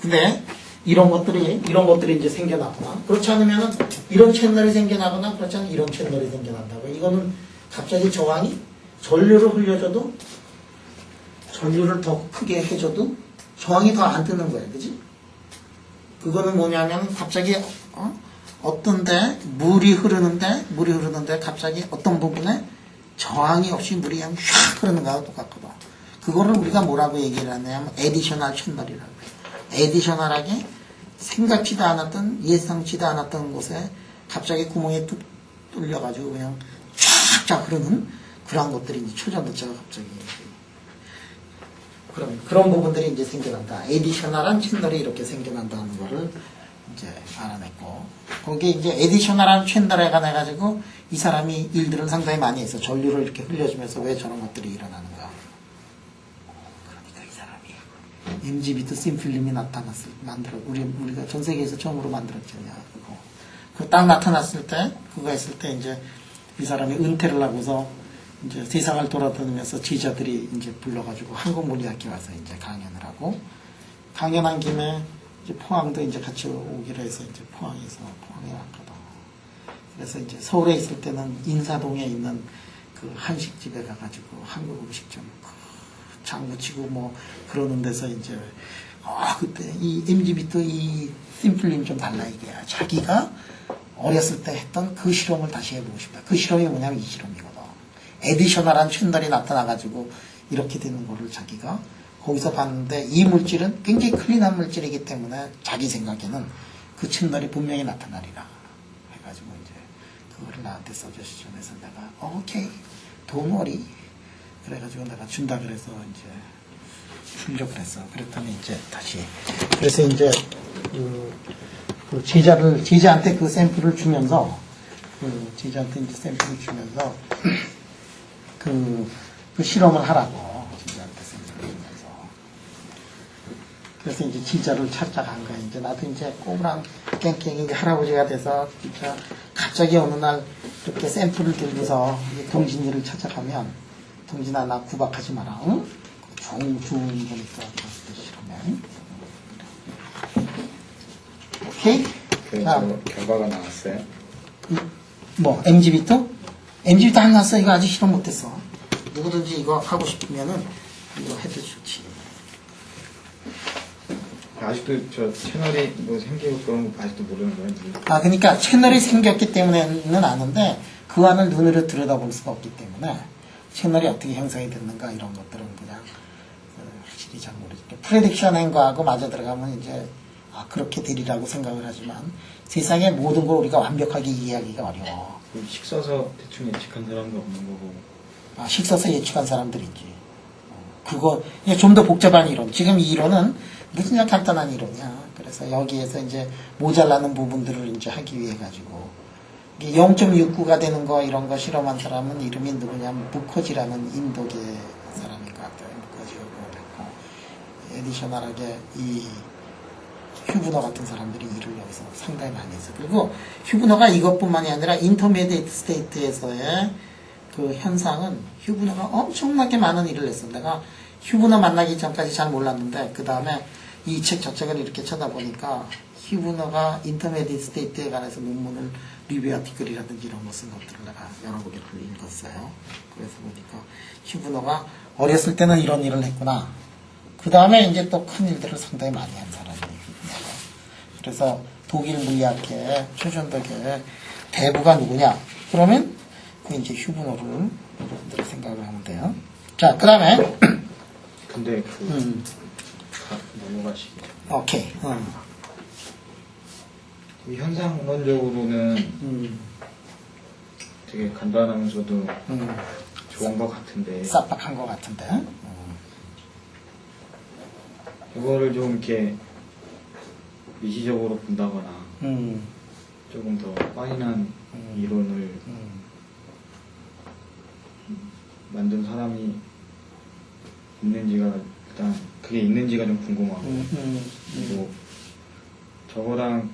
근데 이런 것들이 이제 생겨나거나 그렇지 않으면은 이런 채널이 생겨나거나 그렇지 않으면 이런 채널이 생겨난다고. 이거는 갑자기 저항이 전류를 흘려줘도 전류를 더 크게 해줘도 저항이 더 안 뜨는 거야, 그지? 그거는 뭐냐면 갑자기 어떤데 물이 흐르는데 갑자기 어떤 부분에 저항이 없이 물이 그냥 샥 흐르는 거하고 똑같거든. 그거를 우리가 뭐라고 얘기를 하냐면 에디셔널 채널이라고 해요. 에디셔널하게 생각지도 않았던 예상치도 않았던 곳에 갑자기 구멍에 뚝 뚫려가지고 그냥 쫙쫙 흐르는 그런 것들이 이제 초전도체가 갑자기 그런 부분들이 이제 생겨난다. 에디셔널한 채널이 이렇게 생겨난다는 거를 이제 알아냈고, 거기에 이제 에디셔널한 채널에 관해가지고 이 사람이 일들을 상당히 많이 해서 전류를 이렇게 흘려주면서 왜 저런 것들이 일어나는가. 그러니까 이 사람이 MGB2 싱필름이 우리가 전 세계에서 처음으로 만들었잖냐. 그거 딱 나타났을 때, 그거 했을 때 이제 이 사람이 은퇴를 하고서 이제 세상을 돌아다니면서 제자들이 이제 불러가지고 한국물리학교 와서 이제 강연을 하고, 강연한 김에 이제 포항도 이제 같이 오기로 해서 이제 포항에 왔거든. 그래서 이제 서울에 있을 때는 인사동에 있는 그 한식집에 가가지고 한국 음식 좀 장구치고 뭐 그러는 데서 이제 그때 이 MGB2 이 심플림 좀 달라 이게. 자기가 어렸을 때 했던 그 실험을 다시 해보고 싶다. 그 실험이 뭐냐면 이 실험이거든. 에디셔널한 채널이 나타나가지고 이렇게 되는 거를 자기가 거기서 봤는데, 이 물질은 굉장히 클린한 물질이기 때문에 자기 생각에는 그 채널이 분명히 나타나리라 해가지고 이제 그거를 나한테 서제스션해서 내가 오케이 도머리 그래가지고 내가 준다 그래서 이제 출력을 했어. 그랬더니 이제 다시 그래서 이제 그 제자한테 그 샘플을 주면서 제자한테 이제 샘플을 주면서 그 실험을 하라고 제자한테 샘플을 주면서. 그래서 이제 제자를 찾자 간 거야. 이제 나도 이제 꼬부랑 깽깽이 이제 할아버지가 돼서 진짜 갑자기 어느 날 이렇게 샘플을 들고서 동진이를 찾아가면 동진아 나 구박하지 마라. 응? 좋은 거니까 싫으면. 오케이? 그래서 결과가 나왔어요. 뭐 MGB2? MGB2 안 났어. 이거 아직 실험 못했어. 누구든지 이거 하고 싶으면은 이거 해도 좋지. 아직도 저 채널이 뭐 생기고 그런 거 아직도 모르는 거예요? 아, 그러니까 채널이 생겼기 때문에는 아는데 그 안을 눈으로 들여다볼 수가 없기 때문에 채널이 어떻게 형성이 됐는가 이런 것들은 그냥 확실히 잘 모르죠. 프레딕션 행거하고 맞아 들어가면 이제 그렇게 되리라고 생각을 하지만 세상의 모든 걸 우리가 완벽하게 이해하기가 어려워. 식 써서 대충 예측한 사람도 없는 거고. 식 써서 예측한 사람들이지. 그거 좀 더 복잡한 이론. 지금 이 이론은 무슨 간단한 이론이야. 그래서 여기에서 이제 모자라는 부분들을 이제 하기 위해 가지고 0.69가 되는 거 이런 거 실험한 사람은 이름이 누구냐면 무커지라는 인도계 사람인 것 같아요. 무커지라고 했고 에디셔널하게 이 휴브너 같은 사람들이 일을 여기서 상당히 많이 했어. 그리고 휴브너가 이것뿐만이 아니라 인터미디에이트 스테이트에서의 그 현상은 휴브너가 엄청나게 많은 일을 했어. 내가 휴브너 만나기 전까지 잘 몰랐는데 그 다음에 이 책 자체를 이렇게 쳐다보니까 휴브너가 인터미디에이트 스테이트에 관해서 논문을 리뷰 아티클이라든지 이런 거 쓴 것들을 내가 여러 개를 읽었어요. 그래서 보니까 휴브너가 어렸을 때는 이런 일을 했구나. 그 다음에 이제 또 큰 일들을 상당히 많이 한 사람이에요. 휴브너가. 그래서 독일 물리학계 최전덕의 대부가 누구냐? 그러면 그 이제 휴브너를 여러분들이 생각을 하면 돼요. 자, 그 다음에 근데 넘어가시죠. 오케이. 이 현상론적으로는 되게 간단하면서도 좋은 것 같은데 싹박한 것 같은데. 이거를 좀 이렇게 미시적으로 본다거나 조금 더 파인한 이론을 만든 사람이 있는지가 일단 그게 있는지가 좀 궁금하고 그리고 저거랑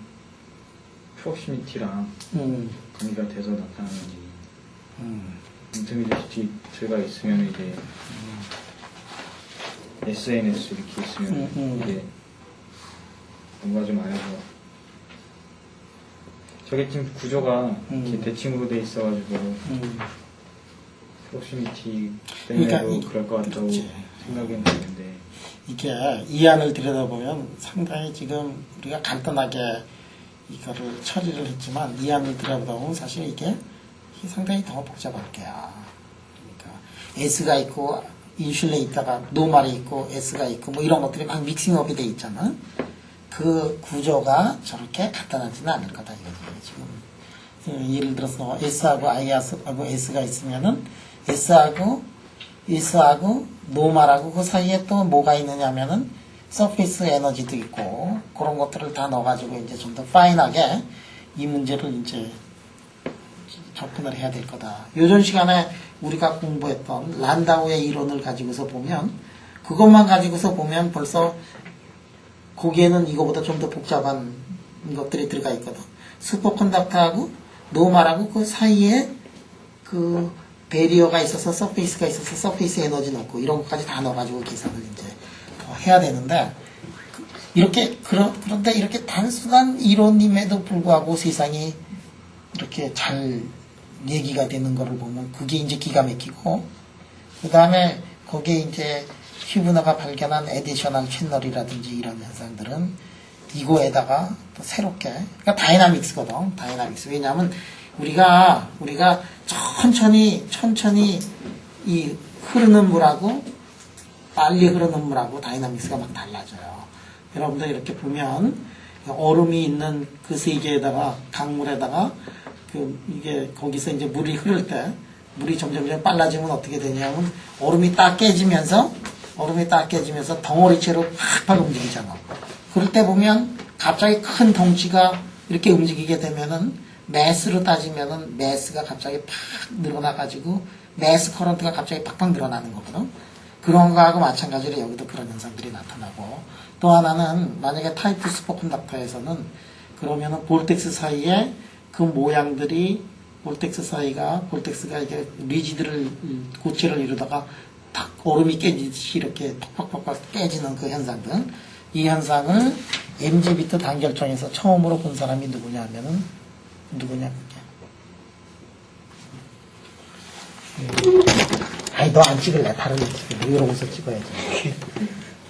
프록시미티랑 관계가 돼서 나타나는지 인터미디어시티가 있으면 이제 SNS 이렇게 있으면 이게 뭔가 좀 알아서 저게 지금 구조가 이렇게 대칭으로 돼 있어가지고 프록시미티 때문에도 그러니까 그럴 것 같다고 그렇지. 생각은 드는데 이게 이 안을 들여다보면 상당히 지금 우리가 간단하게 이거를 처리를 했지만 이 안을 들여다보면 사실 이게 상당히 더 복잡할 거야. 그러니까 S가 있고 인슐레이터가 노말이 있고 S가 있고 뭐 이런 것들이 막 믹싱업이 돼 있잖아. 그 구조가 저렇게 간단하지는 않을 거다 이거지 지금. 예를 들어서 S하고 I하고 S가 있으면은 S하고 노말하고 그 사이에 또 뭐가 있느냐면은 서페이스 에너지도 있고 그런 것들을 다 넣어가지고 이제 좀 더 파인하게 이 문제를 이제 접근을 해야 될 거다. 요전 시간에 우리가 공부했던 란다우의 이론을 가지고서 보면 그것만 가지고서 보면 벌써 거기에는 이거보다 좀 더 복잡한 것들이 들어가 있거든. 슈퍼컨덕터하고 노말하고 그 사이에 그 베리어가 있어서 서페이스가 있어서 서페이스 에너지 넣고 이런 것까지 다 넣어가지고 계산을 이제 해야 되는데 그런데 이렇게 단순한 이론임에도 불구하고 세상이 이렇게 잘 얘기가 되는 거를 보면 그게 이제 기가 막히고 그 다음에 거기에 이제 휴브너가 발견한 에디셔널 채널이라든지 이런 현상들은 이거에다가 또 새롭게 그러니까 다이나믹스거든. 다이나믹스. 왜냐하면 우리가 천천히 이 흐르는 물하고 빨리 흐르는 물하고 다이나믹스가 막 달라져요. 여러분들 이렇게 보면 얼음이 있는 그 세계에다가 강물에다가 이게 거기서 이제 물이 흐를 때 물이 점점 빨라지면 어떻게 되냐면 얼음이 딱 깨지면서 덩어리채로 팍팍 움직이잖아. 그럴 때 보면 갑자기 큰 덩치가 이렇게 움직이게 되면은 매스로 따지면은 매스가 갑자기 팍 늘어나가지고 매스 커런트가 갑자기 팍팍 늘어나는 거거든. 그런 거하고 마찬가지로 여기도 그런 현상들이 나타나고 또 하나는 만약에 타입 2 슈퍼컨덕터에서는 그러면은 볼텍스 사이에 그 모양들이 볼텍스가 이게 리지드를, 고체를 이루다가 탁 얼음이 깨지듯이 이렇게 톡팍톡팍 깨지는 그 현상들. 이 현상을 MG비트 단결총에서 처음으로 본 사람이 누구냐 하면은, 누구냐, 그게. 아니, 너 안 찍을래. 다른 데 찍을래. 이러고서 찍어야지.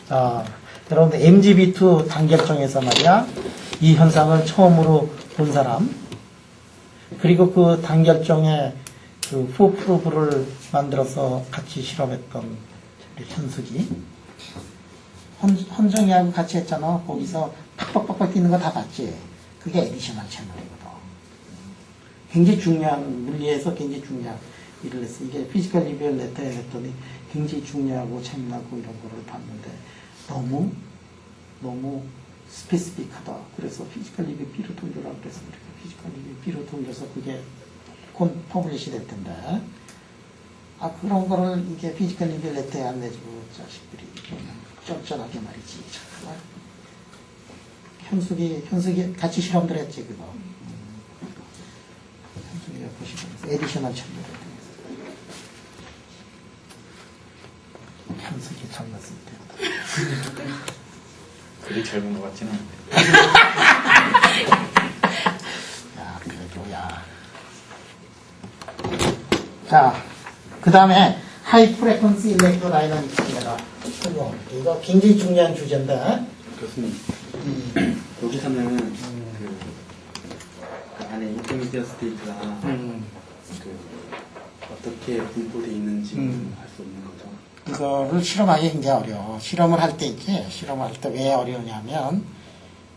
자, 여러분들, MGB2 단결총에서 말이야, 이 현상을 처음으로 본 사람, 그리고 그 단결총에 그 포프루브를 만들어서 같이 실험했던 현숙이, 헌정이하고 같이 했잖아. 거기서 팍팍팍팍 뛰는 거 다 봤지? 그게 에디셔널 채널이거든. 굉장히 중요한, 물리에서 굉장히 중요한 일을 했어. 이게 피지컬 리뷰얼 레터에 했더니 굉장히 중요하고 재미나고 이런 거를 봤는데 너무 스페시픽하다. 그래서 피지컬 리뷰 B로 돌려라 그래서 우리가 피지컬 리뷰 B로 돌려서 그게 퍼블리시 될 텐데. 아, 그런 거를 이게 피지컬 리뷰 레터에 안 내주고 자식들이 쫀쫀하게 말이지. 정말. 현숙이 같이 실험들 했지, 그거. 현숙이가 보시면서 에디셔널 첨부를 통해서. 현숙이 젊었을 때. 그리 젊은 것 같지는 않은데. 야, 그래도, 야. 자, 그 다음에, 하이 프레퀀시 일렉트로다이나믹스입니다. 이거 굉장히 중요한 주제인데. 교수님, 여기서는 그 안에 인터미디어 스테이트가 그 어떻게 분포되어 있는지 알 수 없는 거죠. 이거를 실험하기 굉장히 어려워. 실험을 할 때 있지. 실험할 때 왜 어려우냐면,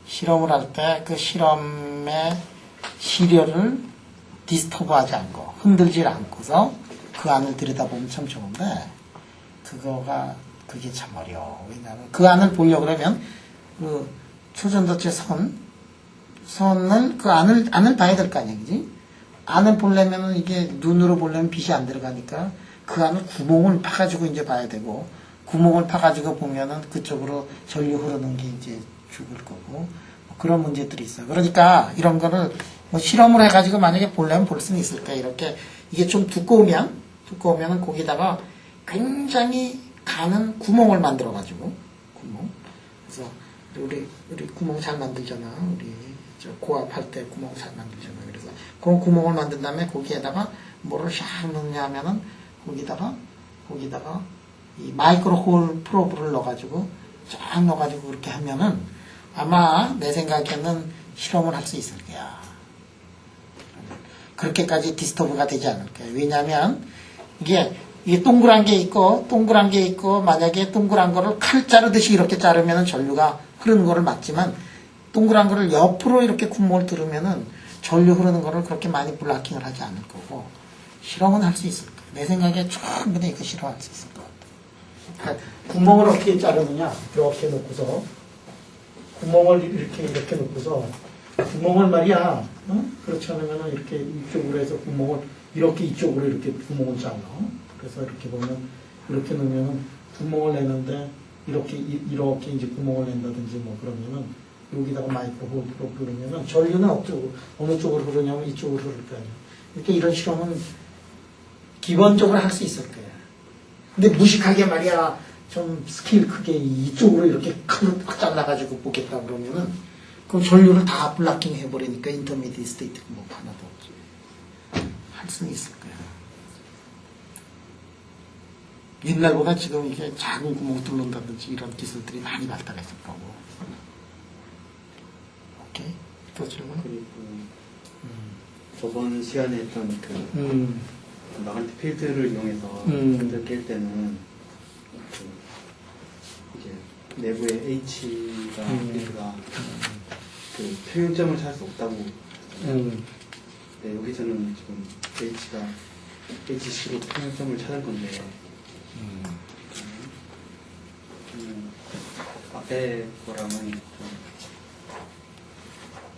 실험을 할 때 그 실험의 시료를 디스터브하지 않고, 흔들질 않고서 그 안을 들여다보면 참 좋은데, 그게 참 어려워. 왜냐하면 그 안을 보려고 그러면, 그 초전도체 선을, 그 안을 봐야 될 거 아니야, 그지? 안을 보려면 이게 눈으로 보려면 빛이 안 들어가니까 그 안을 구멍을 파가지고 이제 봐야 되고, 구멍을 파가지고 보면은 그쪽으로 전류 흐르는 게 이제 죽을 거고, 뭐 그런 문제들이 있어요. 그러니까 이런 거를 뭐 실험을 해가지고 만약에 보려면 볼 수는 있을 거야. 이렇게 이게 좀 두꺼우면은 거기다가 굉장히 가는 구멍을 만들어가지고, 구멍. 그래서 우리 구멍 잘 만들잖아. 우리 고압할 때 구멍 잘 만들잖아. 그래서 그런 구멍을 만든 다음에 거기에다가 뭐를 샥 넣냐 하면은 거기다가 이 마이크로 홀 프로브를 넣어가지고 쫙 넣어가지고 그렇게 하면은 아마 내 생각에는 실험을 할 수 있을 거야. 그렇게까지 디스터브가 되지 않을 거야. 왜냐하면 이게 동그란 게 있고 만약에 동그란 거를 칼 자르듯이 이렇게 자르면은 전류가 흐르는 거를 막지만 동그란 거를 옆으로 이렇게 구멍을 뚫으면은 전류 흐르는 거를 그렇게 많이 블락킹을 하지 않을 거고 실험은 할 수 있을 거야. 내 생각에 충분히 이거 실험할 수 있을 것 같아. 구멍을 어떻게 자르느냐? 이렇게 놓고서 구멍을 이렇게 놓고서 구멍을 말이야. 그렇지 않으면은 이렇게 이쪽으로 해서 구멍을 이렇게 이쪽으로 이렇게 구멍을 잘라. 그래서 이렇게 보면 이렇게 놓으면은 구멍을 내는데 이렇게 이제 구멍을 낸다든지 뭐 그러면은 여기다가 마이크로 홀 프로브 그러면은 전류는 어느 쪽으로 흐르냐면 이쪽으로 흐를 거 아니야. 이렇게 이런 실험은 기본적으로 할 수 있을 거야. 근데 무식하게 말이야 좀 스케일 크게 이쪽으로 이렇게 확 잘라가지고 보겠다 그러면은 그럼 전류를 다 블락킹 해버리니까 인터미디어 스테이트 뭐 하나도 없지. 할 수는 있을 거야. 옛날보다 지금 이게 작은 구멍 뚫는다든지 이런 기술들이 많이 발달했을 거고. 오케이? 또 질문? 그리고 저번 시간에 했던 그 마그네틱 필드를 이용해서 필드를 깰 때는 이제 내부의 H가 필드가 그 평형점을 찾을 수 없다고. 네, 여기서는 지금 H가 HC로 평형점을 찾을 건데. 앞에 거랑은 좀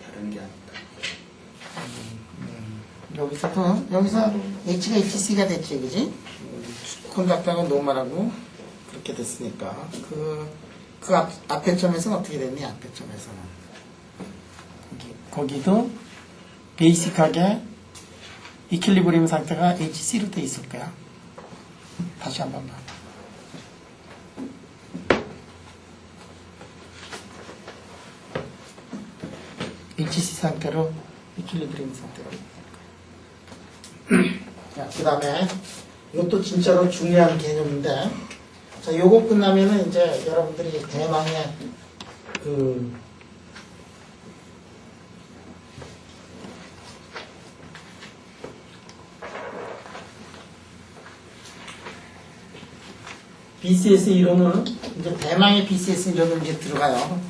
다른 게 아닐까. 여기서 H가 HC가 됐지, 그지? 콘닥터가 노멀하고 그렇게 됐으니까. 그 앞에 점에서는 어떻게 됐니? 앞에 점에서는. 거기도 베이직하게 이퀄리브리움 상태가 HC로 돼 있을 거야. 다시 한번 봐. HC 상태로 이퀄리브리움 상태로. 자, 그 다음에 이것도 진짜로 중요한 개념인데, 자, 요거 끝나면은 이제 여러분들이 대망의 BCS 이론은 이제 대망의 BCS 이론은 이제 들어가요.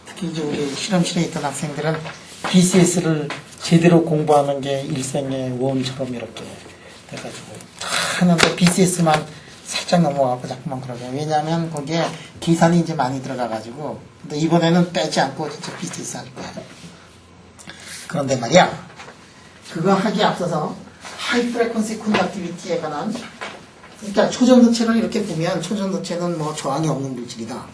특히 이제 우리 실험실에 있던 학생들은 BCS를 제대로 공부하는 게 일생의 원처럼 이렇게 돼가지고 하는데 BCS만 살짝 넘어가고 자꾸만 그러죠. 왜냐하면 거기에 계산이 이제 많이 들어가가지고. 근데 이번에는 빼지 않고 진짜 BCS 할 거야. 그런데 말이야, 그거 하기에 앞서서 하이 프레퀀시 콘덕티비티에 관한, 그러니까 초전도체를 이렇게 보면 초전도체는 뭐 저항이 없는 물질이다.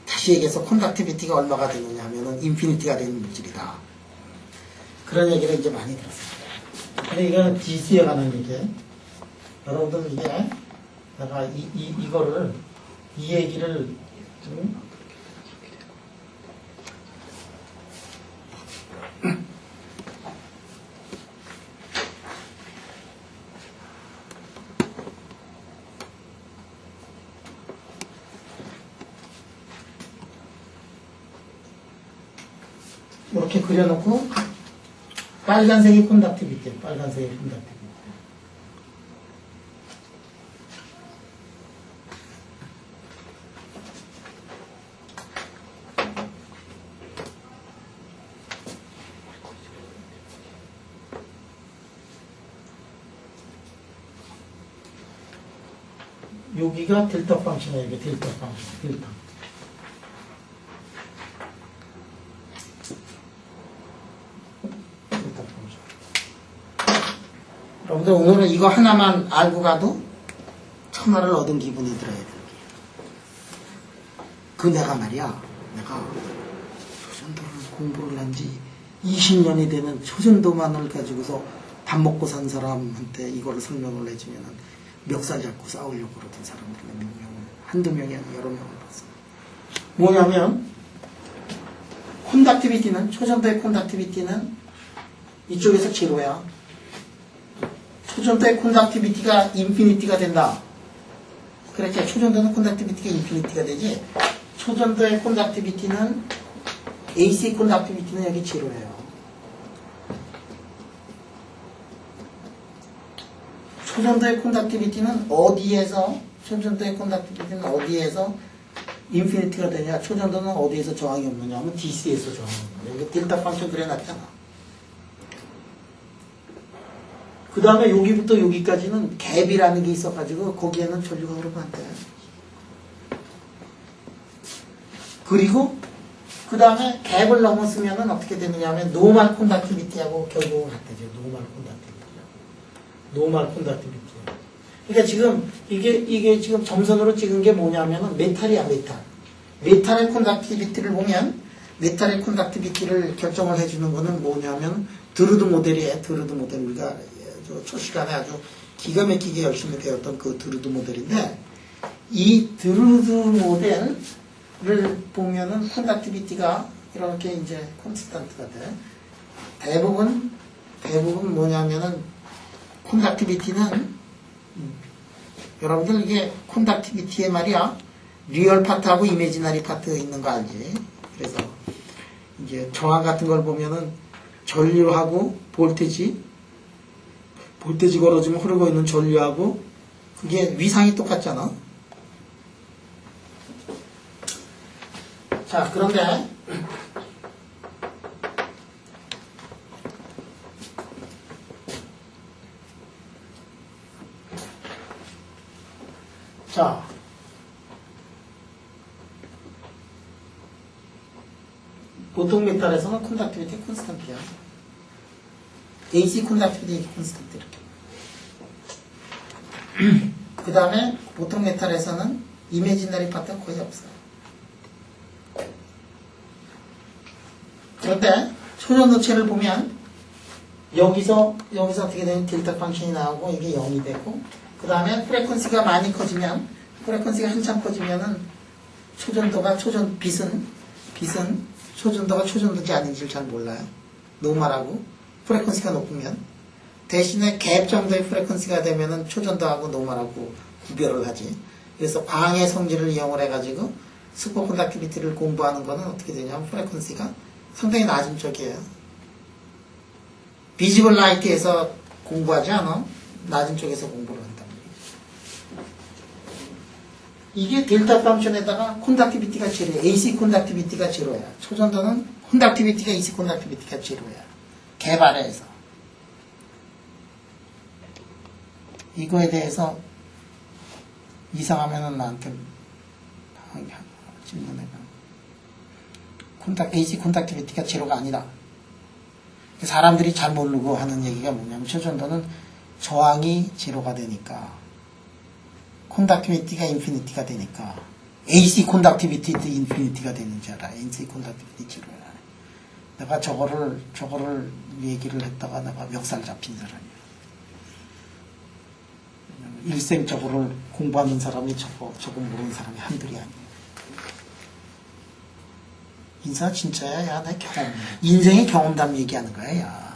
다시 얘기해서 콘덕티비티가 얼마가 되느냐 하면은 인피니티가 되는 물질이다. 그런 얘기를 이제 많이 들었습니다. 근데 이건 DC에 관한 얘기예요. 여러분들 이게 내가 이거를 이 얘기를 좀 이렇게 그려놓고 빨간색이 콘덕티비티, 빨간색이 콘덕티비티. 여기가 델타 펑션이에요. 이게 델타 펑션, 델타. 여러분들 오늘은 이거 하나만 알고 가도 천하를 얻은 기분이 들어야 돼요. 그 내가 말이야, 내가 초전도를 공부를 한 지 20년이 되는 초전도만을 가지고서 밥 먹고 산 사람한테 이거를 설명을 해주면은 멱살 잡고 싸우려고 그러던 사람들이 몇 명을, 한두 명이 아니라 여러 명을 봤어. 뭐냐면 콘덕티비티는, 초전도의 콘덕티비티는 이쪽에서 제로야. 초전도의 콘덕티비티가 인피니티가 된다. 그렇지. 초전도는 콘덕티비티가 인피니티가 되지. 초전도의 콘덕티비티는, AC 콘덕티비티는 여기 제로예요. 초전도의 콘덕티비티는 어디에서, 초전도의 콘덕티비티는 어디에서 인피니티가 되냐, 초전도는 어디에서 저항이 없느냐 하면 DC에서 저항이 없느냐. 여기 델타 펑션 그려놨잖아. 그 다음에 여기부터 여기까지는 갭이라는 게 있어가지고 거기에는 전류가 흐르면 안 돼. 그리고 그 다음에 갭을 넘었으면은 어떻게 되느냐 하면 노멀 콘덕티비티하고 결국은 같아져. 노멀 콘덕티비티. 그러니까 지금 이게 지금 점선으로 찍은 게 뭐냐면은 메탈이야, 메탈. 메탈의 콘덕티비티를 보면, 메탈의 콘덕티비티를 결정을 해주는 거는 뭐냐면 드루드 모델이에요. 드루드 모델. 우리가 초시간에 아주 기가 막히게 열심히 배웠던 그 드루드 모델인데, 이 드루드 모델을 보면은 콘덕티비티가 이렇게 이제 콘스탄트가 돼. 대부분 뭐냐면은 콘덕티비티는 여러분들 이게 콘덕티비티의 말이야, 리얼 파트하고 이미지너리 파트 있는 거 알지? 그래서 이제 저항 같은 걸 보면은 전류하고 볼테지 걸어주면 흐르고 있는 전류하고 그게 위상이 똑같잖아. 자, 그런데 자, 보통 메탈에서는 콘덕티비티 콘스턴트야. AC 콘덕티비티 콘스턴트 이렇게. 그 다음에 보통 메탈에서는 이미지너리 파트가 거의 없어요. 그런데 초전도체를 보면 여기서 어떻게 되면 딜타 펑션이 나오고 이게 0이 되고 그 다음에 프레퀀시가 많이 커지면 프레퀀시가 한참 커지면은 빛은 초전도가 초전도지 아닌지를 잘 몰라요. 노멀하고 프레퀀시가 높으면 대신에 갭 정도의 프레퀀시가 되면은 초전도하고 노멀하고 구별을 하지. 그래서 광의 성질을 이용을 해가지고 슈퍼컨덕티비티를 공부하는 거는 어떻게 되냐면 프레퀀시가 상당히 낮은 쪽이에요. 비지블 라이트에서 공부하지 않아? 낮은 쪽에서 공부를 한단 말이에요. 이게 델타 펑션에다가 콘덕티비티가 제로야. AC 콘덕티비티가 제로야. 초전도는 콘덕티비티가 AC 콘덕티비티가 제로야. 갭 아래에서. 이거에 대해서 이상하면은 나한테 질문해봐. AC 콘덕티비티가 제로가 아니라 사람들이 잘 모르고 하는 얘기가 뭐냐면 초전도는 저항이 제로가 되니까 콘덕티비티가 인피니티가 되니까 AC 콘덕티비티도 인피니티가 되는 줄 알아. AC 콘덕티비티 제로야. 내가 저거를 얘기를 했다가 내가 멱살 잡힌 사람이야. 일생적으로 공부하는 사람이 저거 모르는 사람이 한둘이 아니야. 인사 진짜야? 야, 내 인생의 경험담 얘기하는 거야, 야.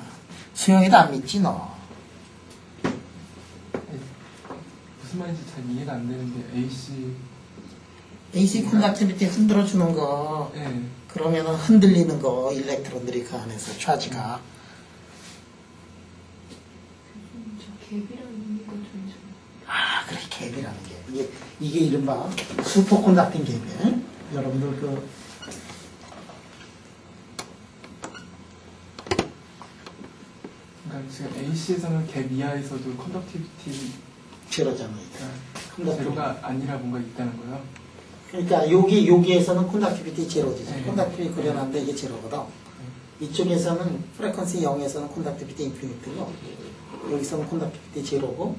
수영이도 안 믿지, 너. 무슨 말인지 잘 이해가 안 되는데 AC 콘덕티비티 흔들어주는 거. 네. 그러면은 흔들리는 거, 일렉트론들이 그 안에서 차지가. 갭이라는 거 좀. 아, 그래, 갭이라는 게. 이게 이른바 슈퍼콘덕팅 갭이에요. 여러분들 그러니까 지금 AC에서는 갭 이하에서도 컨덕티비티 제로잖아요. 제로가 아니라 뭔가 있다는 거예요. 그러니까 여기에서는 콘덕티비티 제로지. 네. 콘덕티비티 그려놨는데 이게 제로거든. 이쪽에서는 프레퀀시 0에서는 콘덕티비티 인피니트고 여기서는 콘덕티비티 제로고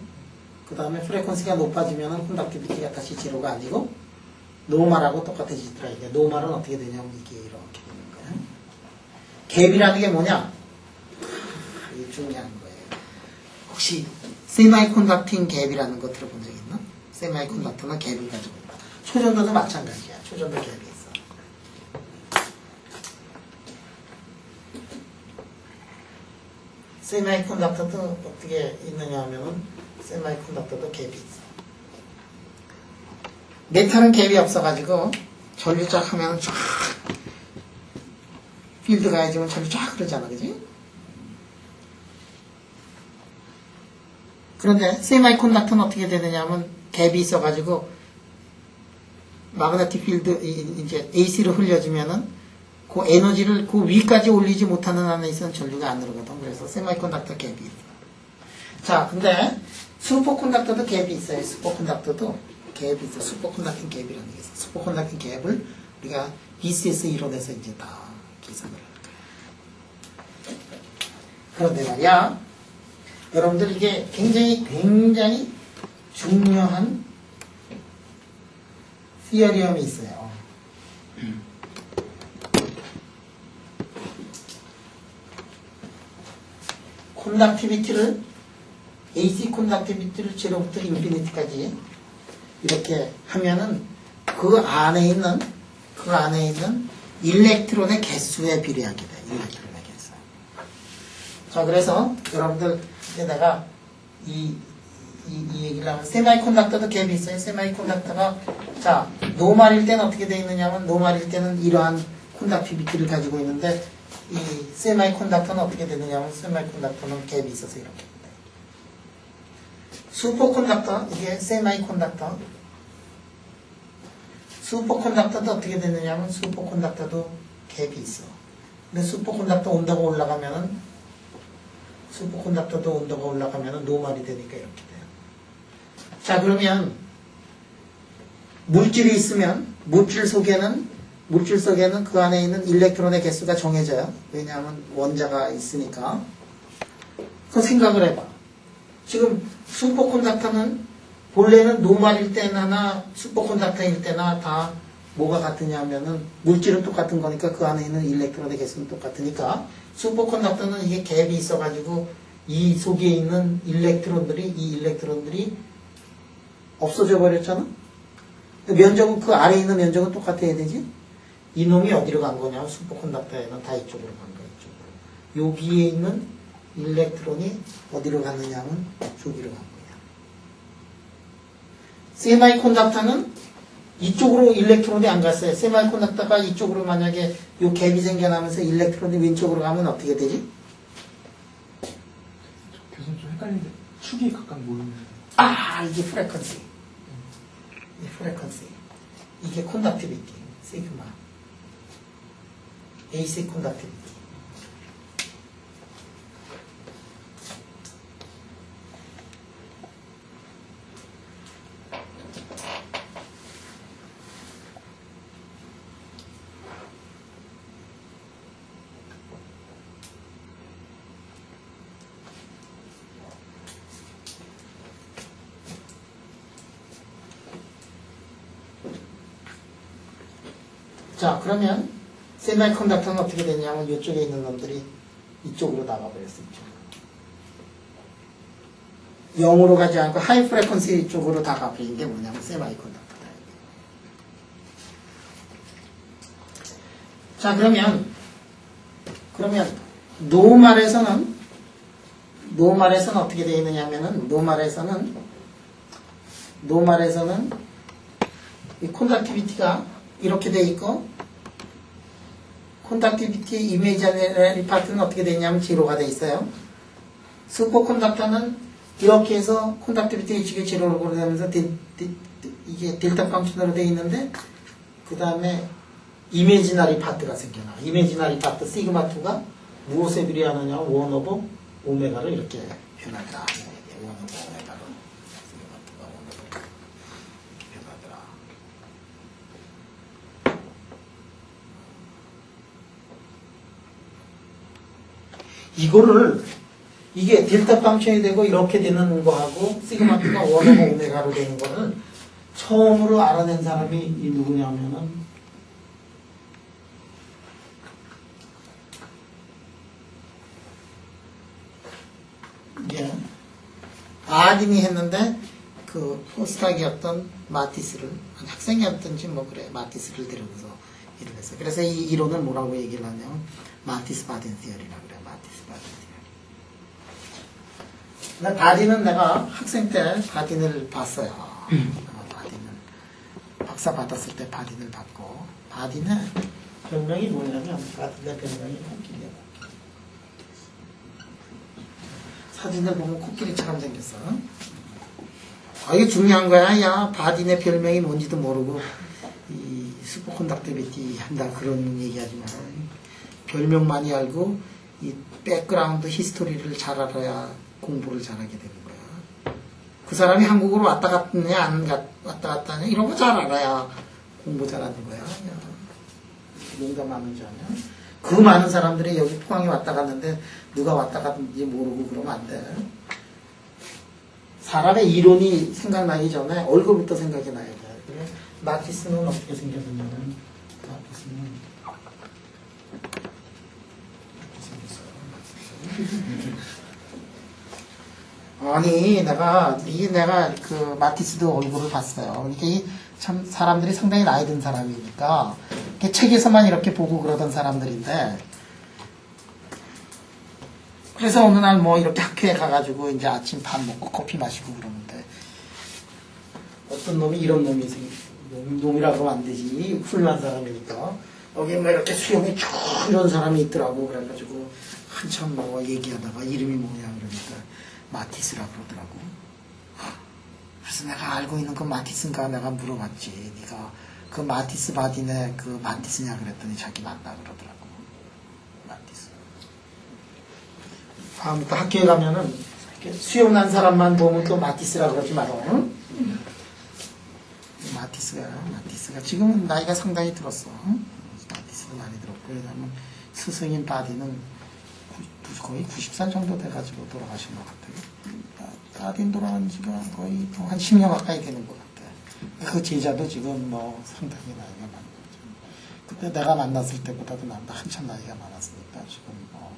그 다음에 프레퀀시가 높아지면은 콘덕티비티가 다시 제로가 아니고 노멀하고 똑같아지더라. 이게 노멀은 어떻게 되냐면 이게 이렇게 되는 거야. 갭이라는 게 뭐냐? 이게 중요한 거예요. 혹시 세마이콘덕팅 갭이라는 거 들어본 적 있나? 세마이콘덕터는 갭을 가지고 있다. 초전도도 마찬가지야. 초전도 갭이 있어. 세마이콘덕터도 어떻게 있느냐 하면은 세마이콘덕터도 갭이 있어. 메탈은 갭이 없어가지고 전류쫙 하면 쫙 필드 가해지면 전류 쫙 흐르잖아, 그지? 그런데 세마이콘덕터는 어떻게 되느냐 하면 갭이 있어가지고 마그네틱 필드 이제 AC로 흘려주면은 그 에너지를 그 위까지 올리지 못하는 안에 있어는 전류가 안 흐르거든. 그래서 세마이콘덕터 갭이 있어. 자, 근데 슈퍼콘덕터도 갭이 있어요. 슈퍼콘덕터도 갭이 있어. 슈퍼콘덕팅 갭이라는 게 있어. 슈퍼콘덕팅 갭을 우리가 BCS 이론에서 이제 다 계산을 할 거야. 그런데 말이야, 여러분들 이게 굉장히 중요한 시어리엄이 있어요. 콘덕티비티를 AC 콘덕티비티를 제로부터 인피니티까지 이렇게 하면은 그 안에 있는 일렉트론의 개수에 비례하게 돼. 일렉트론의 개수. 자, 그래서 여러분들 이제 내가 이 얘기를 하면 세마이콘덕터도 갭이 있어요. 세마이콘덕터가 자 노말일 때는 어떻게 되어 있느냐면 노말일 때는 이러한 콘덕티비티를 가지고 있는데 이 세마이콘덕터는 어떻게 되느냐면 세마이콘덕터는 갭이 있어서 이렇게 돼. 슈퍼콘덕터 이게 세마이콘덕터 슈퍼콘덕터도 어떻게 되느냐면 슈퍼콘덕터도 갭이 있어. 근데 슈퍼콘덕터 온도가 올라가면은 슈퍼콘덕터도 온도가 올라가면은 노말이 되니까 이렇게 돼요. 자, 그러면 물질이 있으면 물질 속에는 그 안에 있는 일렉트론의 개수가 정해져요. 왜냐하면 원자가 있으니까. 그 생각을 해봐. 지금 슈퍼콘덕터는 본래는 노말일 때나 슈퍼콘덕터일 때나 다 뭐가 같으냐 하면은 물질은 똑같은 거니까 그 안에 있는 일렉트론의 개수는 똑같으니까 슈퍼컨덕터는 이게 갭이 있어가지고 이 속에 있는 이 일렉트론들이 없어져 버렸잖아. 면적은 그 아래에 있는 면적은 똑같아야 되지. 이놈이 어디로 간 거냐? 슈퍼컨덕터에는 다 이쪽으로 간 거야. 이쪽으로. 여기에 있는 일렉트론이 어디로 갔느냐면 저기로 간 거야. 세마이컨덕터는 이쪽으로 일렉트론이 안 갔어요. 세마이컨덕터가 이쪽으로 만약에 이 갭이 생겨나면서 일렉트론이 왼쪽으로 가면 어떻게 되지? 교수님 좀 헷갈리는데 축이 각각 모이는. 이게 프레퀀시. 이 프레퀀시. 이게 콘덕티비티. 시그마. AC 콘덕티비티. 자, 그러면 세미컨덕터는 어떻게 되냐면 이쪽에 있는 놈들이 이쪽으로 나가버렸어요. 이쪽으로. 0으로 가지 않고 하이 프레퀀시 쪽으로 다 가버린 게 뭐냐면 세미컨덕터다. 자, 그러면 노말에서는 어떻게 되어 있느냐 하면은 노말에서는 이 콘덕티비티가 이렇게 돼 있고 콘덕티비티 이미지너리 파트는 어떻게 되어 있냐면 제로가 돼 있어요. 슈퍼콘덕터는 이렇게 해서 콘덕티비티 H가 제로로 되면서 이게 델타 펑션으로 되어 있는데 그 다음에 이미지너리 파트가 생겨나. 이미지너리 파트 시그마 2가 무엇에 비례하느냐 1 오버 오메가를 이렇게 표현하더라. 1 오버 오메가로 시그마 2가 1 오버 이렇게 표현하더라. 이거를 이게 델타 펑션이 되고 이렇게 되는 거하고 시그마2가 1 오버 오메가로 되는 거를 처음으로 알아낸 사람이 이 누구냐면은 아딘이 했는데 그 포스닥이었던 마티스를 학생이었던지 뭐 그래 마티스를 데려서 일을 했어요. 그래서 이 이론을 뭐라고 얘기를 하냐면 마티스 바딘 티어리라고 그래. 마티스 바딘 티어리. 근데 바딘은 내가 학생 때 바딘을 봤어요. 바딘을 박사 받았을 때 바딘을 봤고 바딘의 별명이 뭐냐면 바딘의 별명이 코끼리야. 사진을 보면 코끼리처럼 생겼어. 이게 중요한 거야. 야, 바딘의 별명이 뭔지도 모르고 이 슈퍼컨덕티비티 한다 그런 얘기하지 마. 별명만이 알고 이 백그라운드 히스토리를 잘 알아야 공부를 잘하게 되는 거야. 그 사람이 한국으로 왔다 갔느냐 안 왔다 갔다 하냐 이런 거 잘 알아야 공부 잘하는 거야. 농담하는 줄 아냐? 그 많은 사람들이 여기 포항에 왔다 갔는데 누가 왔다 갔는지 모르고 그러면 안 돼. 사람의 이론이 생각나기 전에 얼굴부터 생각이 나야 돼. 그래? 마티스는 어떻게 생겼냐면 마티스는 이렇게 생겼어요. 아니 내가 그 마티스도 얼굴을 봤어요. 이게 참 사람들이 상당히 나이 든 사람이니까 책에서만 이렇게 보고 그러던 사람들인데 그래서 어느 날 뭐 이렇게 학교에 가가지고 이제 아침 밥 먹고 커피 마시고 그러는데 어떤 놈이 이런 놈이라고 하면 안 되지 훌륭한 사람이니까 여기 뭐 이렇게 수염이 쭉 이런 사람이 있더라고. 그래가지고 한참 뭐 얘기하다가 이름이 뭐냐 그러니까 마티스라고 그러더라고. 그래서 내가 알고 있는 그 마티스인가 내가 물어봤지. 네가 그 마티스 바딘의 그 마티스냐 그랬더니 자기 맞다 그러더라고. 마티스. 다음부터 학교에 가면은 수염난 사람만 보면 또 마티스라고 그러지 마라. 응? 마티스가 지금은 나이가 상당히 들었어. 응? 마티스도 많이 들었고 왜냐면 스승인 바딘은 거의 90살 정도 돼가지고 돌아가신 것 같아요. 바딘 돌아간 지가 거의 한 10년 가까이 되는 것 같아요. 그 제자도 지금 뭐 상당히 나이가 많고, 그때 내가 만났을 때보다도 나보다 한참 나이가 많았으니까 지금 뭐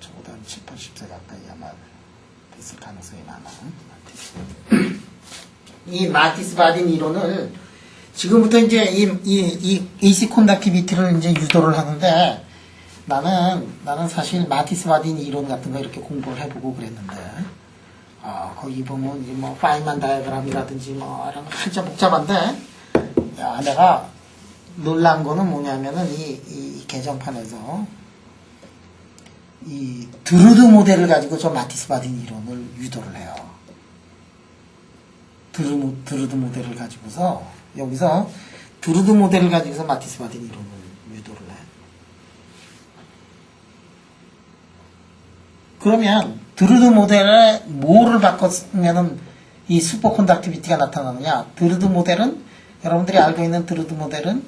저보다 한 7, 80세 가까이 아마 됐을 가능성이 많아. 이 마티스 바딘 이론을 지금부터 이제 이 AC 콘덕티비티를 이제 유도를 하는데 나는 사실 마티스 바딘 이론 같은 거 이렇게 공부를 해보고 그랬는데 거기 보면 이제 뭐 파인만 다이어그램이라든지 뭐 이런 거 한참 복잡한데 야 내가 놀란 거는 뭐냐면은 이 개정판에서 이 드루드 모델을 가지고 저 마티스 바딘 이론을 유도를 해요. 드루드 모델을 가지고서 여기서 드루드 모델을 가지고서 마티스 바딘 이론을 유도를 해. 그러면 드루드 모델에 뭐를 바꿨으면은 이 슈퍼 컨덕티비티가 나타나느냐? 드루드 모델은 여러분들이 알고 있는 드루드 모델은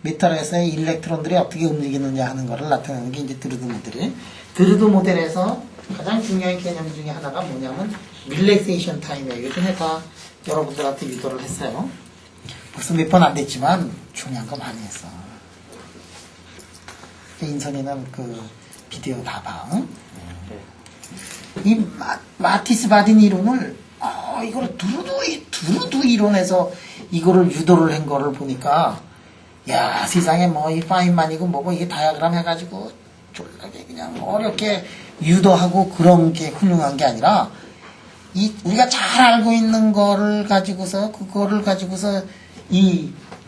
메탈에서의 일렉트론들이 어떻게 움직이느냐 하는 것을 나타내는 게 이제 드루드 모델이에요. 드루드 모델에서 가장 중요한 개념 중에 하나가 뭐냐면 릴렉세이션 타임이에요. 요즘에 다 여러분들한테 유도를 했어요. 벌써 몇 번 안 됐지만 중요한 거 많이 했어. 인선이는 그 비디오 봐봐. 응? 이 마티스 바딘 이론을 이거를 두루두 이론에서 이거를 유도를 한 거를 보니까 야 세상에 뭐 이 파인만이고 뭐고 이게 다이아그램 해가지고 졸라게 그냥 어렵게 유도하고 그런 게 훌륭한 게 아니라 우리가 잘 알고 있는 거를 가지고서 그거를 가지고서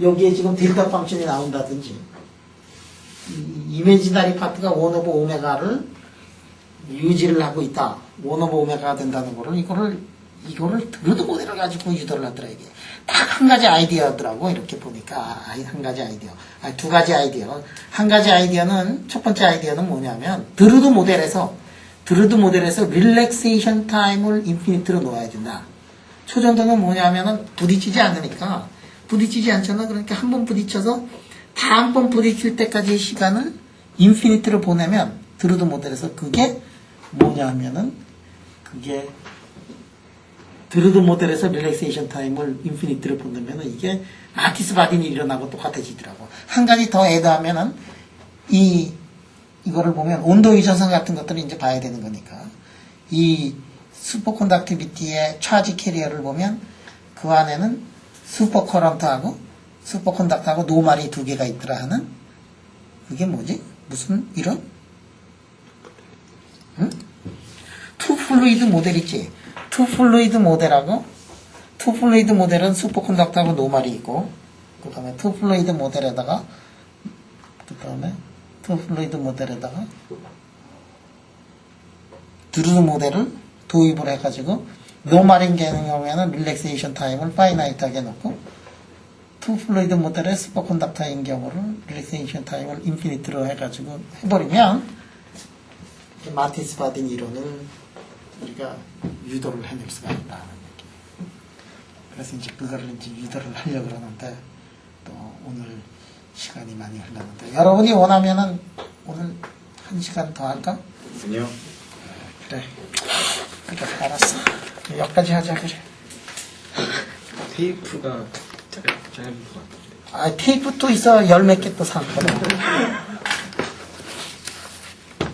여기에 지금 델타 펑션이 나온다든지 이미지너리 파트가 1 오버 오메가를 유지를 하고 있다. 1 오버 오메가가 된다는 거를 이거를 드루드 모델을 가지고 유도를 하더라 이게. 딱 한 가지 아이디어더라고 이렇게 보니까 한 가지 아이디어. 두 가지 아이디어. 한 가지 아이디어는 첫 번째 아이디어는 뭐냐면 드루드 모델에서 릴렉세이션 타임을 인피니트로 놓아야 된다. 초전도는 뭐냐면은 부딪히지 않으니까 부딪히지 않잖아. 그러니까 한 번 부딪혀서 다음번 부딪힐 때까지의 시간을 인피니트로 보내면 드루드 모델에서 그게 뭐냐면은 그게 드루드 모델에서 릴렉세이션 타임을 인피니트로 보내면은 이게 마티스 바딘이 일어나고 똑같아지더라고. 한 가지 더 애드하면은 이거를 보면 온도 유전성 같은 것들을 이제 봐야 되는 거니까 이 슈퍼컨덕티비티의 차지 캐리어를 보면 그 안에는 슈퍼커런트하고 슈퍼컨덕트하고 노말이 두 개가 있더라 하는 그게 뭐지? 무슨 이런? 응? 투 플루이드 모델 있지? 투 플루이드 모델은 슈퍼컨덕트하고 노말이 있고 그 다음에 투 플루이드 모델에다가 드루드 모델을 도입을 해가지고 노말인 경우에는 릴렉세이션 타임을 파이나이트하게 놓고 투 플루이드 모델의 슈퍼컨덕터인 경우는 릴렉세이션 타임을 인피니트로 해가지고 해버리면 마티스 바딘 이론을 우리가 유도를 해낼 수가 있다는 얘기. 그래서 이제 그거를 이제 유도를 하려고 그러는데 또 오늘 시간이 많이 흘렀는데 여러분이 원하면은 오늘 1시간 더 할까? 아니요. 그래 알았어. 여기까지 하자 그래. 테이프가 짧은 것 같은데. 테이프 또 있어. 열 몇 개 또 샀거든.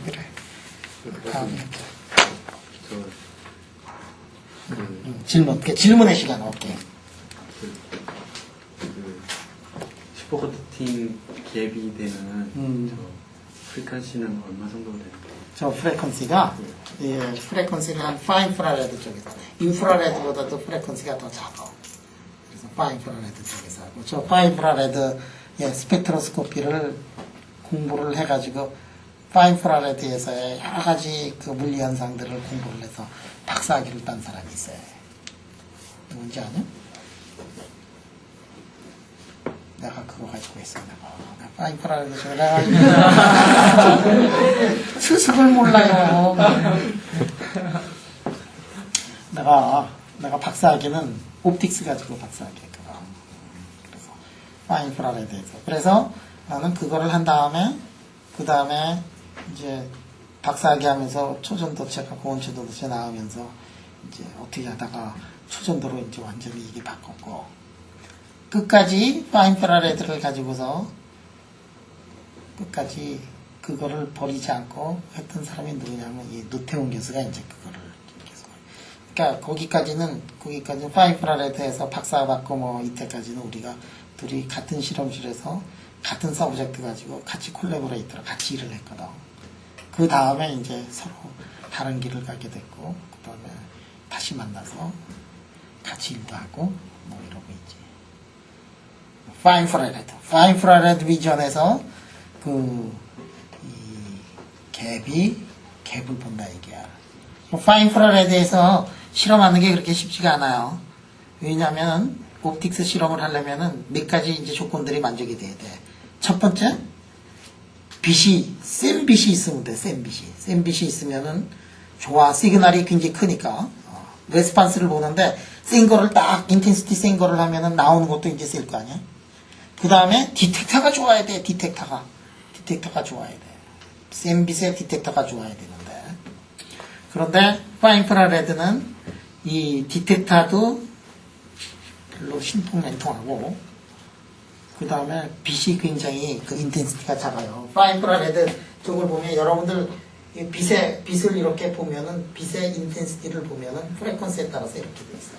그래. 다음에 질문의 시간 올게. 슈퍼컨덕팅 갭이 되는 저 프리퀀시는 얼마 정도 되는 거예요? 저 프레퀀시가 프레퀀시가 한 5인프라레드 쪽에서 인프라레드보다도 프레퀀시가 더 작아. 그래서 5인프라레드 쪽에서 하고 저 5인프라레드 스펙트로스코피를 공부를 해가지고 5인프라레드에서의 여러 가지 그 물리 현상들을 공부를 해서 박사학위를 딴 사람이 있어요. 누군지 아냐? 내가 그거 가지고 있어. 내가 인프라레드 쪽에 내가 스승을 몰라요. 내가 박사학위는 옵틱스 가지고 박사학위 했거든. 그래서 인프라레드에서. 그래서 나는 그거를 한 다음에 그 다음에 이제 박사학위 하면서 초전도체가 고온초전도체 나오면서 이제 어떻게 하다가 초전도로 이제 완전히 이게 바꿨고, 끝까지 파인프라레드를 가지고서 끝까지 그거를 버리지 않고 했던 사람이 누구냐면 이 노태웅 교수가 이제 그거를 계속. 그러니까 거기까지는 파인프라레드에서 박사 받고 뭐 이때까지는 우리가 둘이 같은 실험실에서 같은 서브젝트 가지고 같이 콜라보레이터로 같이 일을 했거든. 그 다음에 이제 서로 다른 길을 가게 됐고, 그 다음에 다시 만나서 같이 일도 하고 뭐 이러고 있지. 파인프라레드 비전에서 갭을 본다 이게야. 파인프라레드에서 실험하는 게 그렇게 쉽지가 않아요. 왜냐면 옵틱스 실험을 하려면은 몇 가지 이제 조건들이 만족이 돼야 돼. 첫 번째, 센 빛이 있으면 돼. 센 빛이 있으면은 좋아. 시그널이 굉장히 크니까 레스판스를 보는데 센 거를 딱 인텐시티 센 거를 하면은 나오는 것도 이제 셀 거 아니야. 그 다음에 디텍터가 좋아야 돼. 디텍터가 좋아야 돼. 센 빛의 디텍터가 좋아야 되는데, 그런데 파인프라레드는 이 디텍터도 별로 신통한통하고, 그 다음에 빛이 굉장히 그 인텐시티가 작아요. 파인프라레드 쪽을 보면 여러분들 빛을 이렇게 보면은 빛의 인텐시티를 보면은 프레퀀시에 따라서 이렇게 돼 있어요.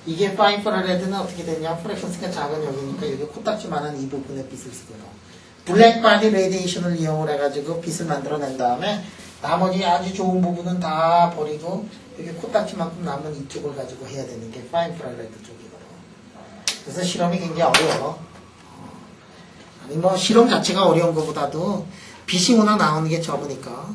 이게 파인프라레드는 어떻게 되냐? 프레퀀시가 작은 여기니까 여기 코딱지만한 이 부분에 빛을 쓰고요. 블랙바디 레디에이션을 이용을 해가지고 빛을 만들어낸 다음에 나머지 아주 좋은 부분은 다 버리고 여기 코딱지만큼 남은 이쪽을 가지고 해야 되는 게 파인프라레드 쪽이거든. 그래서 실험이 굉장히 어려워. 아니 뭐 실험 자체가 어려운 것보다도 빛이 워낙 나오는 게 적으니까.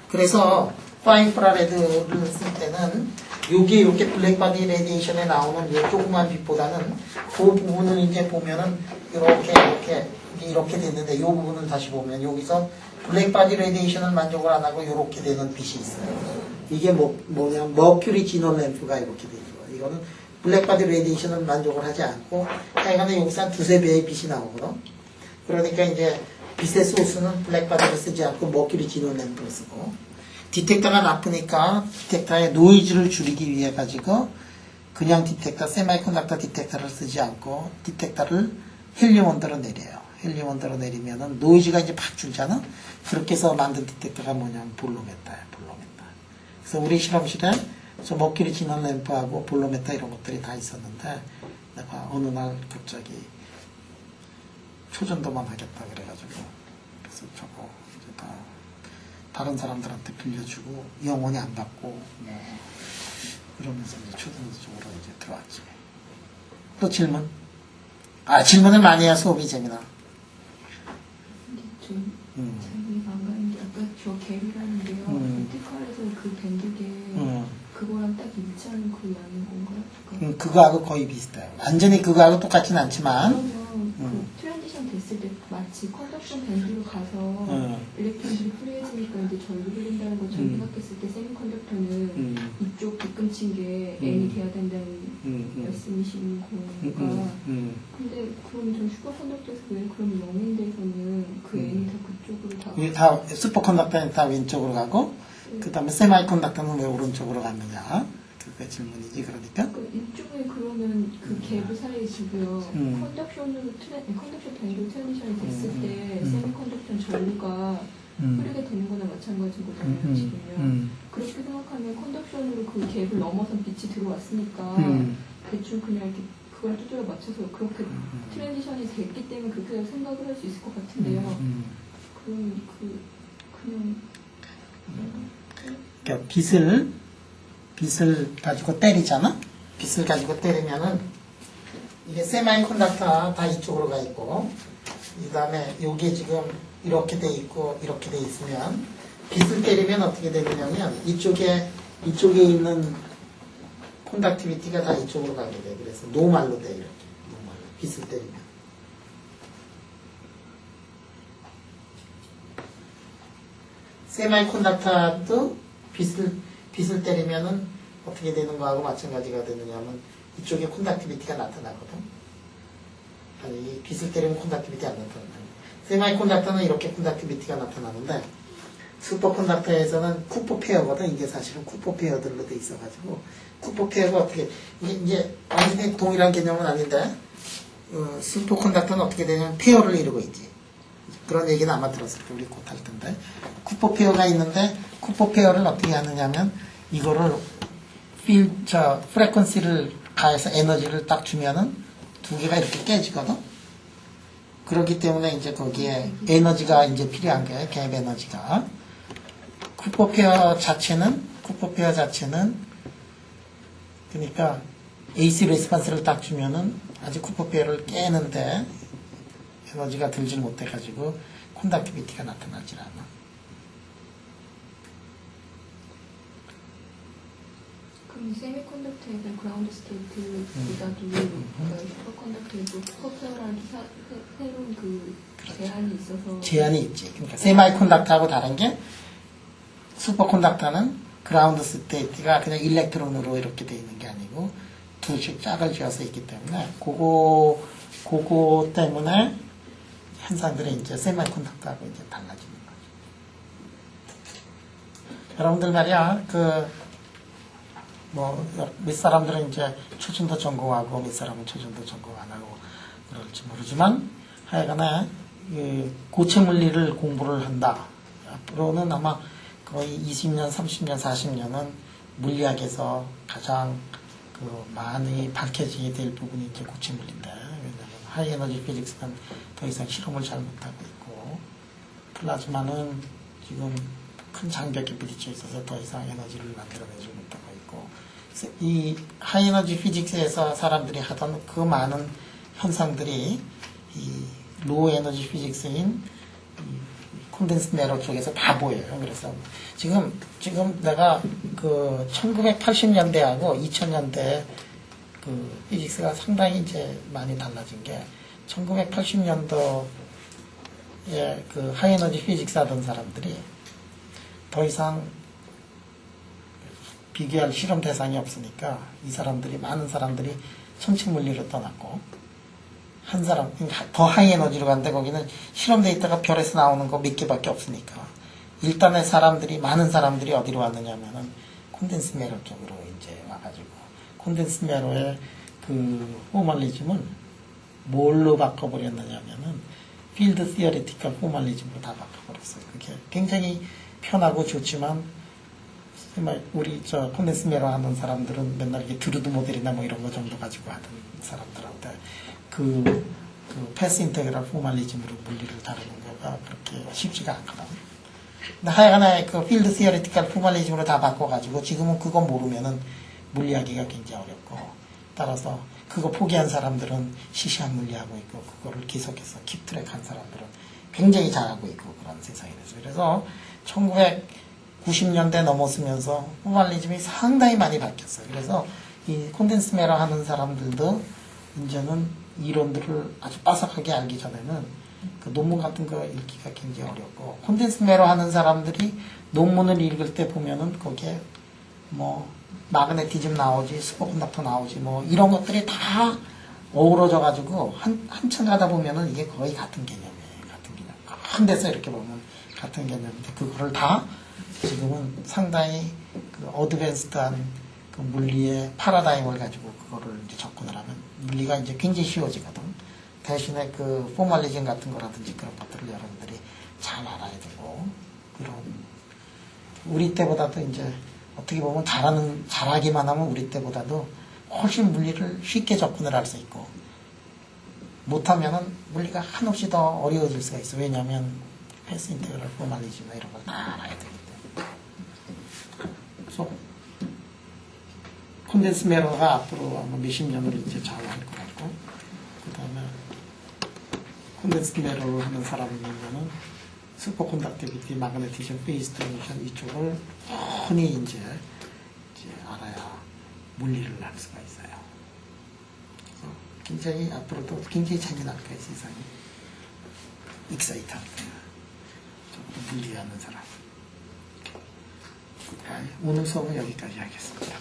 그래서 파인프라레드를 쓸 때는 여기 이렇게 블랙바디 레디에이션에 나오는 이 조그만 빛보다는 그 부분을 이제 보면은 이렇게 됐는데 이 부분을 다시 보면 여기서 블랙바디 레디에이션을 만족을 안 하고 이렇게 되는 빛이 있어요. 이게 뭐냐 머큐리 진원 램프가 이렇게 되죠. 이거는 블랙바디 레디에이션을 만족을 하지 않고 하여간에 여기서 한 두세 배의 빛이 나오거든. 그러니까 이제 빛의 소스는 블랙바디를 쓰지 않고 머큐리 진원 램프를 쓰고, 디텍터가 나쁘니까 디텍터의 노이즈를 줄이기 위해 가지고 그냥 디텍터, 세마이컨덕터 디텍터를 쓰지 않고 디텍터를 헬륨 온도로 내려요. 헬륨 온도로 내리면은 노이즈가 이제 팍 줄잖아? 그렇게 해서 만든 디텍터가 뭐냐면 볼로메타야, 볼로메타. 그래서 우리 실험실에 저 머큐리 진원 램프하고 볼로메타 이런 것들이 다 있었는데, 내가 어느 날 갑자기 초전도만 하겠다 그래가지고, 그래서 저거 이제 다른 사람들한테 빌려주고 영원히 안 받고 뭐 그러면서 이제 초등학교 쪽으로 이제 들어왔지. 또 질문? 질문을 많이 해야 수업이 재미나. 근데 좀 자기 안 가는 게 아까 저 갭이라는 게요. 티컬에서 그 밴드게 그거랑 딱 일치하는 그 양인 건가요? 그거하고 거의 비슷해요. 완전히 그거하고 똑같진 않지만. 그러면 그 트랜지션 됐을 때 마치 컨덕션 밴드로 가서 일렉트론들이 프리해지니까 이제 전류 흘린다는 거 전류 생각했을 때 세미컨덕터는 이쪽 뒤꿈친 게 N이 돼야 된다는 말씀이신 거니까. 근데 그럼 전 슈퍼컨덕터에서 왜 그럼 영인대에서는 그 N이 다 그쪽으로 다 슈퍼컨덕터는 다 왼쪽으로 가고, 그 다음에 세마이컨덕터는 왜 오른쪽으로 갔느냐? 그게 질문이지. 그러니까 이쪽에 그러면 그 갭 사이에 지고요. 컨덕션 밴드 트랜지션이 됐을 때 세미컨덕션 전류가 흐르게 되는 거나 마찬가지인 거잖아요. 지금요. 그렇게 생각하면 컨덕션으로 그 갭을 넘어서 빛이 들어왔으니까 대충 그냥 이렇게 그걸 두드려 맞춰서 그렇게 트랜지션이 됐기 때문에 그렇게 생각을 할 수 있을 것 같은데요. 그럼 그냥 그러니까 빛을 가지고 때리잖아? 빛을 가지고 때리면은 이게 세마이컨덕터 다 이쪽으로 가 있고, 그 다음에 여기 지금 이렇게 돼 있고 이렇게 돼 있으면 빛을 때리면 어떻게 되느냐면 이쪽에 있는 콘덕티비티가 다 이쪽으로 가게 돼. 그래서 노말로 돼. 이렇게 노말로 빛을 때리면. 세마이컨덕터도 빛을 때리면은 어떻게 되는 거하고 마찬가지가 되느냐면 이쪽에 콘덕티비티가 나타나거든. 아니 빛을 때리면 콘덕티비티 안 나타나요. 세마이컨덕터는 이렇게 콘덕티비티가 나타나는데 슈퍼컨덕터에서는 쿠퍼 페어거든. 이게 사실은 쿠퍼 페어들로 돼 있어가지고 쿠퍼 페어가 어떻게 이제 완전히 동일한 개념은 아닌데 슈퍼컨덕터는 어떻게 되냐면 페어를 이루고 있지. 그런 얘기는 아마 들었을 때 우리 곧 할 텐데 쿠퍼 페어가 있는데 쿠퍼 페어를 어떻게 하느냐면 이거를 프레퀀시를 가해서 에너지를 딱 주면은 두 개가 이렇게 깨지거든. 그렇기 때문에 이제 거기에 에너지가 이제 필요한 거예요. 갭 에너지가. 쿠퍼 페어 자체는 그러니까 AC 레스판스를 딱 주면은 아직 쿠퍼 페어를 깨는데 에너지가 들질 못해가지고 콘덕티비티가 나타나질 않아. 그럼 세미컨덕터에는 그라운드 스테이트보다도 슈퍼컨덕터에도 쿠퍼페어라는 새로운 그 제한이 있어서 제한이 있지. 그러니까 세마이콘덕터하고 다른 게 슈퍼콘덕터는 그라운드 스테이트가 그냥 일렉트론으로 이렇게 돼 있는 게 아니고 두씩 짝을 지어서 있기 때문에 그거 때문에 현상들이 이제 세마이콘덕터하고 이제 달라지는 거죠. 여러분들 말이야 몇 사람들은 이제 초중도 전공하고 몇 사람은 초중도 전공 안 하고 그럴지 모르지만 하여간에 고체 물리를 공부를 한다. 앞으로는 아마 거의 20년, 30년, 40년은 물리학에서 가장 많이 밝혀지게 될 부분이 이제 고체 물리인데 왜냐하면 하이에너지 피직스는 더 이상 실험을 잘 못하고 있고 플라즈마는 지금 큰 장벽에 부딪혀 있어서 더 이상 에너지를 만들어내지 못하고 있고 이 하이에너지 피직스에서 사람들이 하던 그 많은 현상들이 이 로우 에너지 피직스인 콘덴스 매러 쪽에서 다 보여요. 그래서 지금 내가 1980년대하고 2000년대 피직스가 상당히 이제 많이 달라진 게 1980년도에 하이에너지 피직스 하던 사람들이 더 이상 비교할 실험 대상이 없으니까 많은 사람들이 천체 물리로 떠났고 한 사람 더 하이 에너지로 갔는데 거기는 실험 데이터가 별에서 나오는 거 몇 개밖에 없으니까 일단은 많은 사람들이 어디로 왔느냐면은 콘덴스 매러 쪽으로 이제 와가지고 콘덴스 매러의 포멀리즘은 뭘로 바꿔버렸느냐면은 필드 시어리티컬 포멀리즘으로 다 바꿔버렸어요. 그게 굉장히 편하고 좋지만 우리 콘덴스 매러 하는 사람들은 맨날 이게 드루드 모델이나 뭐 이런 거 정도 가지고 하던 사람들한테 패스 인테그랄 포멀리즘으로 물리를 다루는 거가 그렇게 쉽지가 않거든. 근데 하여간에 필드 시어리티컬 포멀리즘으로 다 바꿔가지고 지금은 그거 모르면은 물리하기가 굉장히 어렵고 따라서 그거 포기한 사람들은 시시한 물리하고 있고 그거를 계속해서 킵트랙 한 사람들은 굉장히 잘하고 있고 그런 세상이 됐어요. 그래서 1990년대 넘었으면서 포멀리즘이 상당히 많이 바뀌었어요. 그래서 이 콘덴스 매러 하는 사람들도 이제는 이론들을 아주 빠삭하게 알기 전에는 논문 같은 거 읽기가 굉장히 어렵고 콘덴스 매러 하는 사람들이 논문을 읽을 때 보면은 거기에 마그네티즘 나오지 슈퍼컨덕터 나오지 이런 것들이 다 어우러져 가지고 한참 가다 보면은 이게 거의 같은 개념이에요. 같은 개념. 큰 데서 이렇게 보면 같은 개념인데 그거를 다 지금은 상당히 어드밴스드한 물리의 파라다임을 가지고 그거를 이제 접근을 하면 물리가 이제 굉장히 쉬워지거든. 대신에 포멀리즘 같은 거라든지 그런 것들을 여러분들이 잘 알아야 되고 그런 우리 때보다도 이제 어떻게 보면 잘하기만 하면 우리 때보다도 훨씬 물리를 쉽게 접근을 할 수 있고 못하면은 물리가 한없이 더 어려워질 수가 있어. 왜냐하면 패스 인테그럴 포멀리즘이나 이런 걸 다 알아야 되기 때문에. 그래서 콘덴스 매러가 앞으로 아마 몇십 년을 이제 잘 할 것 같고, 그 다음에 콘덴스 매러를 하는 사람이면은 슈퍼컨덕티비티, 마그네티즘, 페이스 트랜지션 이쪽을 뻔히 이제 알아야 물리를 할 수가 있어요. 그래서 굉장히 앞으로도 굉장히 재미날 거예요, 세상이. 익사이트할 거예요. 물리하는 사람. 오늘 수업은 여기까지 하겠습니다.